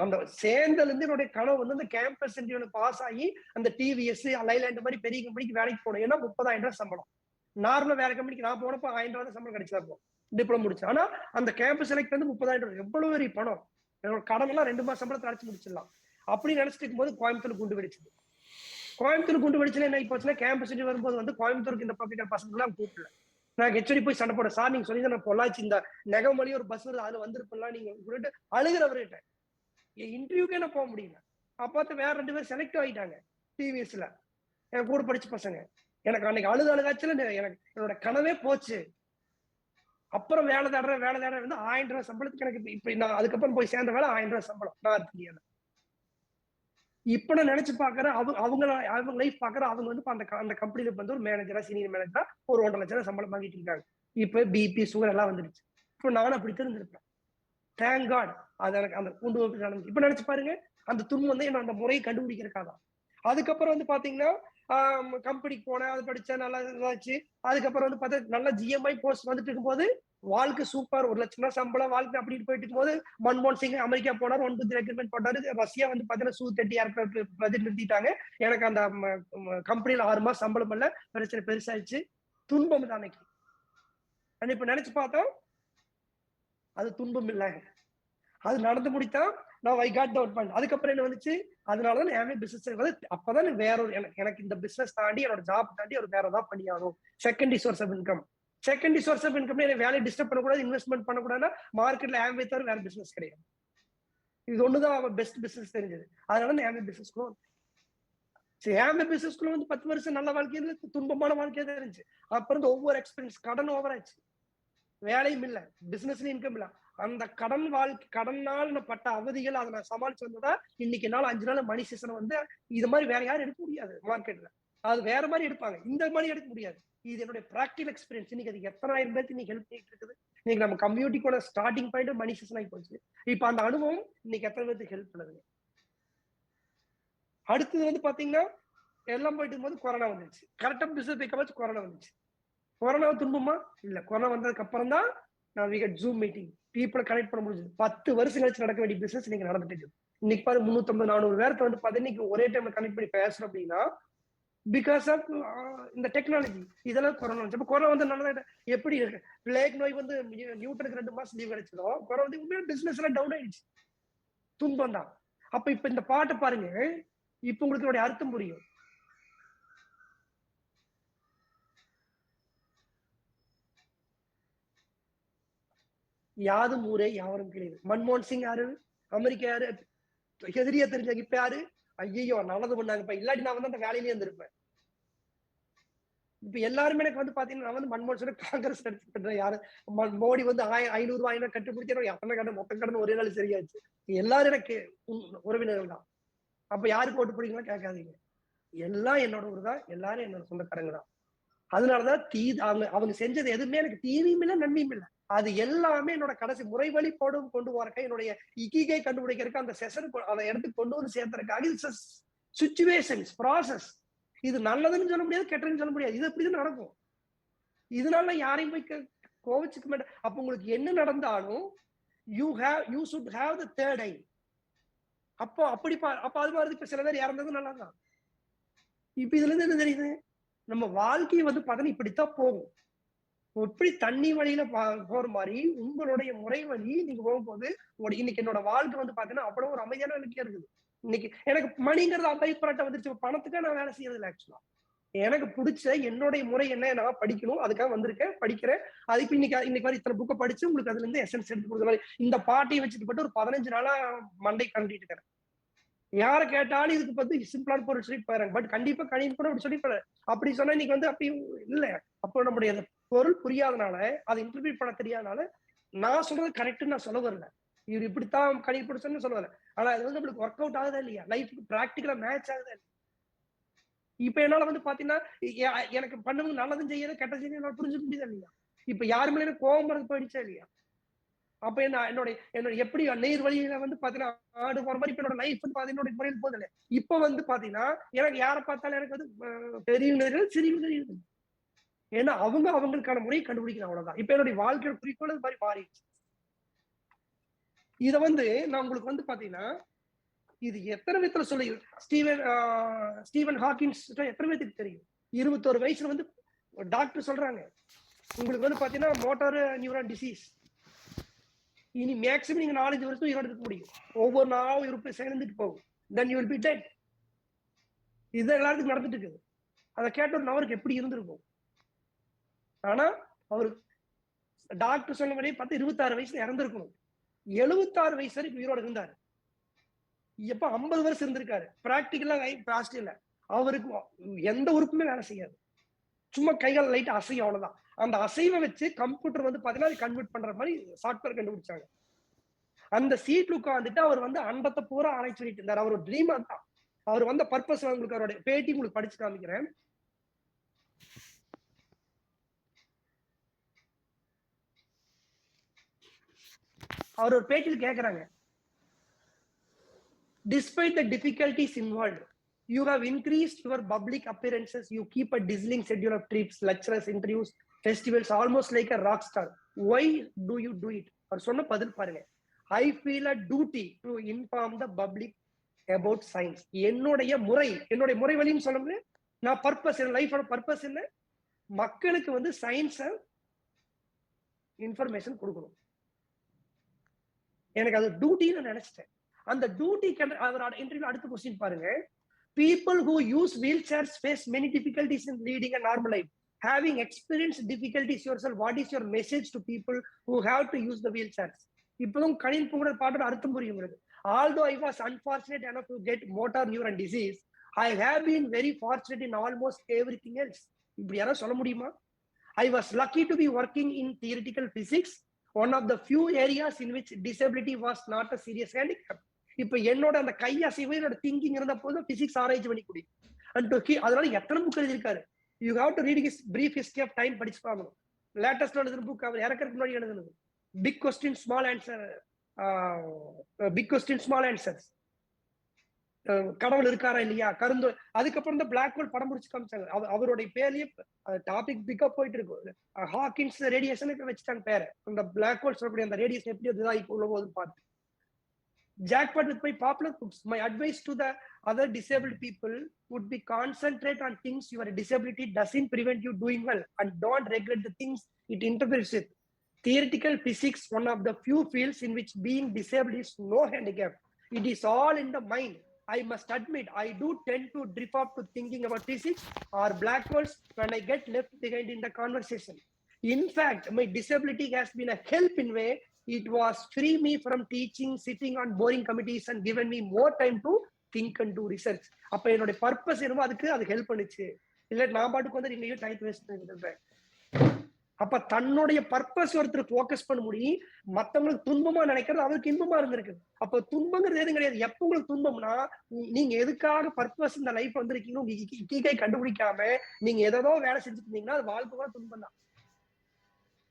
அந்த சேர்ந்ததுல இருந்து என்னுடைய கனவு வந்து அந்த கேம்பஸ் இன்டர்வியூல பாஸ் ஆகி அந்த டிவிஎஸ் லைலாண்ட் மாதிரி பெரிய கம்பெனிக்கு வேலைக்கு போகணும். ஏன்னா 30,000 சம்பளம். நார்மலா வேற கம்பெனிக்கு நான் போனப்போ 1000 சம்பளம் கிடைச்சா இருக்கும், டிப்ளமோ முடிச்சு. ஆனா அந்த கேம்பஸ் செலக்ட் வந்து 30,000 எவ்வளவு பெரிய பணம். என்னோட கடன் எல்லாம் 2 மாசம் சம்பளத்தை அடைச்சு முடிச்சிடலாம். அப்படி நினைச்சிட்டு இருக்கும்போது கோயம்புத்தூர் குண்டு வெடிச்சது. கோயம்புத்தூர் குண்டு வெடிச்சுல என்ன போச்சுன்னா, கேம்பஸ் வரும்போது வந்து கோயம்புத்தூருக்கு இந்த பக்கத்துல பசங்க எல்லாம் கூப்பிடல. நான் ஹெச்ஓடி போய் சண்டை போட, சார் நீங்க சொல்லி நான் பொள்ளாச்சி இந்த நெகமொழி ஒரு பஸ் வருது அதுல வந்திருப்பலாம் நீங்க சொல்லிட்டு அழுகிறவர்கிட்ட இன்டர்வியூக்கே நான் போக முடியல. அப்ப வேற 2 பேர் செலக்ட் ஆகிட்டாங்க டிவிஎஸ்ல, என் கூட படிச்ச பசங்க. எனக்கு அன்னைக்கு அழுகாச்சுல எனக்கு என்னோட கனவே போச்சு. அப்புறம் வேலை தேடுற வந்து 1000 ரூபாய் சம்பளத்துக்கு எனக்கு இப்ப நான் அதுக்கப்புறம் போய் சேர்ந்த வேலை 1000 ரூபாய் சம்பளம் நார்த் இந்தியால. இப்ப நான் நினைச்சு பாக்குறேன், அவங்க லைஃப் பாக்குறேன். அவங்க வந்து அந்த கம்பெனில வந்து ஒரு மேனேஜரா, சீனியர் மேனேஜரா ஒரு 1,50,000 ரூபாய் சம்பளம் வாங்கிட்டு இருக்காங்க. இப்ப பிபி சுகர் எல்லாம் வந்துருச்சு. இப்ப நானும் அப்படி தெரிஞ்சிருப்பேன். தேங்க் காட் அது எனக்கு அந்த குண்டு நடந்துச்சு. இப்ப நினைச்சு பாருங்க, அந்த துன்பம் வந்து என்ன அந்த முறையை கண்டுபிடிக்கிறக்காதான். அதுக்கப்புறம் வந்து பாத்தீங்கன்னா கம்பெனிக்கு போனேன், அது படிச்சேன், நல்லா இதாச்சு. அதுக்கப்புறம் வந்து பார்த்தா நல்ல ஜிஎம்ஐ போஸ்ட் வந்துட்டு இருக்கும்போது வாழ்க்கை சூப்பர், 1,00,000 ரூபாய் சம்பளம் வாழ்க்கை அப்படின்னு போயிட்டு இருக்கும்போது மன்மோகன் சிங் அமெரிக்கா போனார், 9 ரெக்ரூட்மெண்ட் போட்டாரு. ரஷ்யா வந்து பாத்தீங்கன்னா சூ-30 ஏர்கிராஃப்ட் ப்ராஜெக்ட் நிறுத்திட்டாங்க. எனக்கு அந்த கம்பெனில 6 மாசம் சம்பளம் இல்ல, பிரச்சனை பெருசாயிடுச்சு. துன்பம் தான் அன்னைக்கு. இப்ப நினைச்சு பார்த்தோம் அது துன்பம் இல்லை, அது நடந்து முடித்தா நான் ஐ காட் அவுட் பாயிண்ட். அதுக்கப்புறம் என்ன வந்துச்சு, அதனாலதான் என் பிசினஸ் வந்து அப்பதான் வேற ஒரு எனக்கு இந்த பிசினஸ் தாண்டி என்னோட ஜாப் தாண்டி ஒரு வேற ஏதாவது பண்ணி ஆகும். Secondary source of income. Secondary source of income எனக்கு வேலையை டிஸ்டர்ப் பண்ணக்கூடாது, இன்வெஸ்ட்மெண்ட் பண்ணக்கூடாதுன்னா மார்க்கெட்ல ஆம்பே தவிர வேற பிசினஸ் கிடையாது. இது ஒண்ணுதான் அவன் பெஸ்ட் பிசினஸ் தெரிஞ்சது. அதனால ஆம்பே பிசினஸ்க்குள்ள ஆம்பே பிசினஸ்க்குள்ள வந்து 10 வருஷம் நல்ல வாழ்க்கையில துன்பமான வாழ்க்கையா தான் இருந்துச்சு. அப்புறம் ஒவ்வொரு எக்ஸ்பீரியன்ஸ் கடன் ஓவர் ஆச்சு, வேலையும் இல்ல, பிசினஸ்ல இன்கம் இல்ல. அந்த கடனால் பட்ட அவதிகள் அதை நான் சமாளிச்சு வந்ததா இன்னைக்கு நாள் 5 நாள் மணி சீசன் வந்து இது மாதிரி வேற யாரும் எடுக்க முடியாது மார்க்கெட்ல. அது வேற மாதிரி எடுப்பாங்க, இந்த மாதிரி எடுக்க முடியாது. இது என்னுடைய பிராக்டிகல் எக்ஸ்பீரியன்ஸ். இன்னைக்கு அது எத்தனை ஆயிரம் பேருக்கு இன்னைக்கு ஹெல்ப் பண்ணிட்டு இருக்குது. இன்னைக்கு நம்ம கம்யூனிட்டியோட ஸ்டார்டிங் பாயிண்ட் மணி சீசன் ஆகி போச்சு. இப்ப அந்த அனுபவம் இன்னைக்கு எத்தனை பேருக்கு ஹெல்ப் பண்ணுது. அடுத்தது வந்து பாத்தீங்கன்னா எல்லாம் போயிட்டு இருக்கும்போது கொரோனா வந்துச்சு. கரெக்டா பிசினஸ் வைக்க கொரோனா வந்துச்சு. கொரோனா துன்பமா இல்ல, கொரோனா வந்ததுக்கு அப்புறம் தான் நான் ஜூம் மீட்டிங் பீப்புளை கனெக்ட் பண்ண முடிஞ்சது. 10 வருஷம் கழிச்சு நடக்க வேண்டிய பிசினஸ் இன்னைக்கு நடந்துட்டு இருக்கு. இன்னைக்கு பாரு 350-400 பேர்த்த வந்து பாத்தீங்கன்னா ஒரே டைம்ல கனெக்ட் பண்ணி பேசுறோம் அப்படின்னா பிகாஸ் ஆஃப் இந்த டெக்னாலஜி. இதெல்லாம் கொரோனா வந்து கொரோனா வந்து நல்லதா எப்படி பிளேக் நோய் வந்து நியூட்டனுக்கு 2 மாசம் லீவ் கிடைச்சதோ கொரோனா வந்து உண்மையான பிசினஸ் எல்லாம் டவுன் ஆயிடுச்சு. துன்பம் தான். இப்ப இந்த பாட்டை பாருங்க, இப்ப உங்களுக்கு அர்த்தம் புரியும். யாதும் ஊரே யாவரும் கிடையாது. மன்மோகன் சிங் யாரு, அமெரிக்கா யாரு, எதிரியா தெரிஞ்சாங்க. இப்ப யாரு, ஐயோ நல்லது பண்ணாங்கப்பா, இல்லாட்டி நான் வந்து அந்த வேலையிலேயே இருந்திருப்பேன். இப்ப எல்லாருமே எனக்கு வந்து பாத்தீங்கன்னா நான் வந்து மன்மோகன் சிங் காங்கிரஸ் எடுத்துக்கிட்டேன். யாரு மோடி வந்து 500 ரூபாய் கட்டு பிடிக்கிறோம், எத்தனை கடன் மொத்த கடன் ஒரே நாள் சரியாச்சு. எல்லாரும் எனக்கு உறவினர்கள் தான். அப்ப யாருக்கு ஓட்டு போடுறீங்களா கேட்காதீங்க, எல்லாம் என்னோட ஊர் தான், எல்லாரும் என்னோட சொந்தக்காரங்க தான். அதனாலதான் அவங்க செஞ்சது எதுவுமே எனக்கு தீமையும் இல்லை நன்மையும் இல்லை. அது எல்லாமே என்னோட கடைசி முறை வழி கொண்டு போறக்க என்னுடைய இக்கிகை கண்டுபிடிக்கிறதுக்கு அந்த செஷன் அதை எடுத்து கொண்டு வந்து சேர்த்துறதுக்காக சிச்சுவேஷன்ஸ் ப்ராசஸ். இது நல்லதுன்னு சொல்ல முடியாது, கெட்டதுன்னு சொல்ல முடியாது. இது எப்படிதான் நடக்கும். இதனால யாரையும் போய் கோவிச்சுக்க மாட்டேன். அப்ப உங்களுக்கு என்ன நடந்தாலும் you should have the third eye. அப்போ அப்ப அது மாதிரி இப்ப சில பேர் இறந்தது நல்லாதான். இப்ப இதுல இருந்து என்ன தெரியுது, நம்ம வாழ்க்கையை வந்து பார்த்தீங்கன்னா இப்படித்தான் போகும். எப்படி தண்ணி வழியில போற மாதிரி உங்களுடைய முறை வழி நீங்க போகும்போது இன்னைக்கு என்னோட வாழ்க்கை வந்து பாத்தீங்கன்னா அவ்வளவு ஒரு அமைதியான நிலையா இருக்குது. இன்னைக்கு எனக்கு மணிங்கிறது அபைப்பராட்டம் வந்துருச்சு. பணத்துக்காக நான் வேலை செய்யறது இல்லை. ஆக்சுவலா எனக்கு பிடிச்ச என்னுடைய முறை என்ன, நான் படிக்கணும், அதுக்காக வந்திருக்கேன், படிக்கிறேன். அது இப்ப இன்னைக்கு மாதிரி இத்தனை புக்கை படிச்சு உங்களுக்கு அதுல இருந்து எசன்ஸ் எடுத்து கொடுக்குற மாதிரி இந்த பாட்டியை வச்சுட்டு போட்டு ஒரு 15 நாளா மண்டை கண்டிட்டு இருக்கிறேன். யாரை கேட்டாலும் இதுக்கு பத்தி சிம்பிளான பொருள் சொல்லி போறாங்க. பட் கண்டிப்பா கணினி கூட அப்படி சொல்லி அப்படி சொன்னா இன்னைக்கு வந்து அப்படி இல்ல. அப்போ நம்முடைய பொருள் புரியாதனால அதை இன்டர்பிரேட் பண்ண தெரியாதனால நான் சொல்றது கரெக்ட்னு நான் சொல்ல வரல. இவர் இப்படித்தான் கணினி படிச்சோன்னு சொல்ல வரல. ஆனா அது வந்து நம்மளுக்கு ஒர்க் அவுட் ஆகுதா இல்லையா, லைஃப்க்கு பிராக்டிகலா மேட்ச் ஆகுதா இல்லையா. இப்ப என்னால வந்து பாத்தீங்கன்னா எனக்கு பண்ணவங்க நல்லதும் செய்யல கெட்ட செய்ய புரிஞ்சுக்க முடியுதா இல்லையா. இப்ப யாருமே கோபம் வரது போயிடுச்சா இல்லையா. அப்ப என்னோட எப்படி நீர் வழியில வந்து பாத்தீங்கன்னா ஆடு போற மாதிரி இப்ப என்னோட லைஃப் வந்து பாத்தீங்கன்னா முறையில் போதில்லை. இப்ப வந்து பாத்தீங்கன்னா எனக்கு யாரை பார்த்தாலும் எனக்கு வந்து பெரியவங்க சிறியவங்க தெரியுது. ஏன்னா அவங்க அவங்களுக்கான முறையை கண்டுபிடிக்கிறாங்க, அவ்வளவுதான். இப்ப என்னுடைய வாழ்க்கையோட குறிக்கோள் அது மாதிரி மாறிடுச்சு. இத வந்து நான் உங்களுக்கு வந்து பாத்தீங்கன்னா இது எத்தனை விதத்துல சொல்லி ஸ்டீவன் ஹாக்கின்ஸ் எத்தனை பேருக்கு தெரியும்? 21 வயசுல வந்து டாக்டர் சொல்றாங்க உங்களுக்கு வந்து பாத்தீங்கன்னா மோட்டார் நியூரான் டிசீஸ், இனி மேக்ஸிமம் நீங்க 4-5 வருஷம் உயிரோட இருக்க முடியும். ஒவ்வொரு நாளும் இருப்பு சேர்ந்துட்டு போகும். then you will be dead. இது எல்லாத்துக்கும் நடந்துட்டு இருக்குது. அதை கேட்ட ஒரு நபருக்கு எப்படி இருந்திருக்கும்? ஆனா அவர் டாக்டர் சொன்னபடி பார்த்து 26 வயசுல இறந்திருக்கணும். 76 வயசு வரைக்கும் உயிரோட இருந்தாரு. எப்ப 50 வருஷம் இருந்திருக்காரு. பிராக்டிக்கலா பாஸ்ட் இல்ல. அவருக்கு எந்த உறுப்புமே வேலை செய்யாது. சும்மா கைகால் லைட் அசையும், அவ்வளவுதான். அந்த அசைவை வச்சு கம்ப்யூட்டர் வந்து பாத்தீங்கன்னா கன்வெர்ட் பண்ற மாதிரி சாஃப்ட்வேர் கண்டுபிடிச்சாங்க. அந்த சீட்ல உட்காந்துட்டு அவர் வந்து அண்டத்தை பூரா ஆராய்ச்சி பண்ணிட்டு இருந்தார். அவர் ட்ரீம் தான். அவர் வந்த பர்பஸ் உங்களுக்கு அவருடைய பேட்டி உங்களுக்கு படிச்சு காமிக்கிறேன். அவர் ஒரு பேட்டியில் கேட்கிறாங்க, despite the difficulties involved, you have increased your public appearances. You keep a dizzying schedule of trips, lectures, interviews, festivals, almost like a rock star. Why do you do it? அவர் சொன்ன பதில் பாருங்க. I feel a duty to inform the public about science. என்னுடைய முறை வழின்னு சொல்ல, நான் purpose, என் லைஃபோட purpose என்ன? மக்களுக்கு வந்து சயின்ஸ இன்ஃபர்மேஷன் கொடுக்கணும். எனக்கு அது டியூட்டின்னு நினைச்சிட்டேன். அந்த டியூட்டி அவரோட இன்டர்வியூ அடுத்த கொஸ்டின் பாருங்க. People who use wheelchairs face many difficulties in leading a normal life. Having experienced difficulties yourself, what is your message to people who have to use the wheelchairs? இப்போதும் கணின் பூங்கட பாட்டோட அர்த்தம் புரியும் உங்களுக்கு. Although I was unfortunate enough to get motor neuron disease, I have been very fortunate in almost everything else. இப்படி யாராவது சொல்ல முடியுமா? I was lucky to be working in theoretical physics, one of the few areas in which disability was not a serious handicap. இப்ப என்னோட அந்த கை அசைவு, என்னோட thinking இருந்த போது பிசிக்ஸ் ஆராய்ச்சி பண்ணி கூடி. அதனால எத்தனை புக் எழுதியிருக்காரு. You have to read his brief history of time படிச்சு பார்க்கணும். லேட்டஸ்ட் எழுதுன புக் அவர் இறக்கிறதுக்கு முன்னாடி எழுதுனது. Big question small answer, big question small answers. கடவுள் இருக்காரா இல்லையா, கருந்து. அதுக்கப்புறம் இந்த பிளாக் ஹோல் படம் முடிச்சு காமிச்சாங்க. அவருடைய பேர்லயே டாபிக் பிக்கப் போயிட்டு இருக்கு. ஹாக்கின்ஸ் ரேடியேஷனுக்கு வச்சுட்டாங்க பேரை. அந்த பிளாக் ஹோல் சொல்லக்கூடிய அந்த ரேடியேஷன் எப்படி அதுதான் இப்போ உள்ள போதுன்னு பார்த்து jackpot with my popular books. My advice to the other disabled people would be concentrate on things your disability doesn't prevent you doing well, and don't regret the things it interferes with. Theoretical physics, one of the few fields in which being disabled is no handicap. It is all in the mind. I must admit, I do tend to drift off to thinking about physics or black holes when I get left behind in the conversation. In fact, my disability has been a help in way. It was free me from teaching, sitting on boring committees, and given me more time to think and do research. அப்ப என்னோட purpose என்னமோ அதுக்கு அது help பண்ணுச்சு. இல்ல நான் பாட்டுக்கு வந்து நீங்க டைம் வேஸ்ட் பண்ணிட்டு இருப்பேன். அப்ப தன்னுடைய பர்பஸ் ஒருத்தர் ஃபோக்கஸ் பண்ண முடியும். மத்தவங்களுக்கு துன்பமா நினைக்கிறது அவருக்கு இன்பமா இருந்திருக்கு. அப்ப துன்பங்கிறது எதுவும் கிடையாது. எப்ப உங்களுக்கு துன்பம்னா நீங்க எதுக்காக பர்பஸ் இந்த லைஃப் வந்திருக்கீங்க உங்களுக்கு கீகை கண்டுபிடிக்காம நீங்க ஏதோ வேலை செஞ்சுட்டு இருந்தீங்கன்னா அது வாழ்க்கை துன்பம் தான்.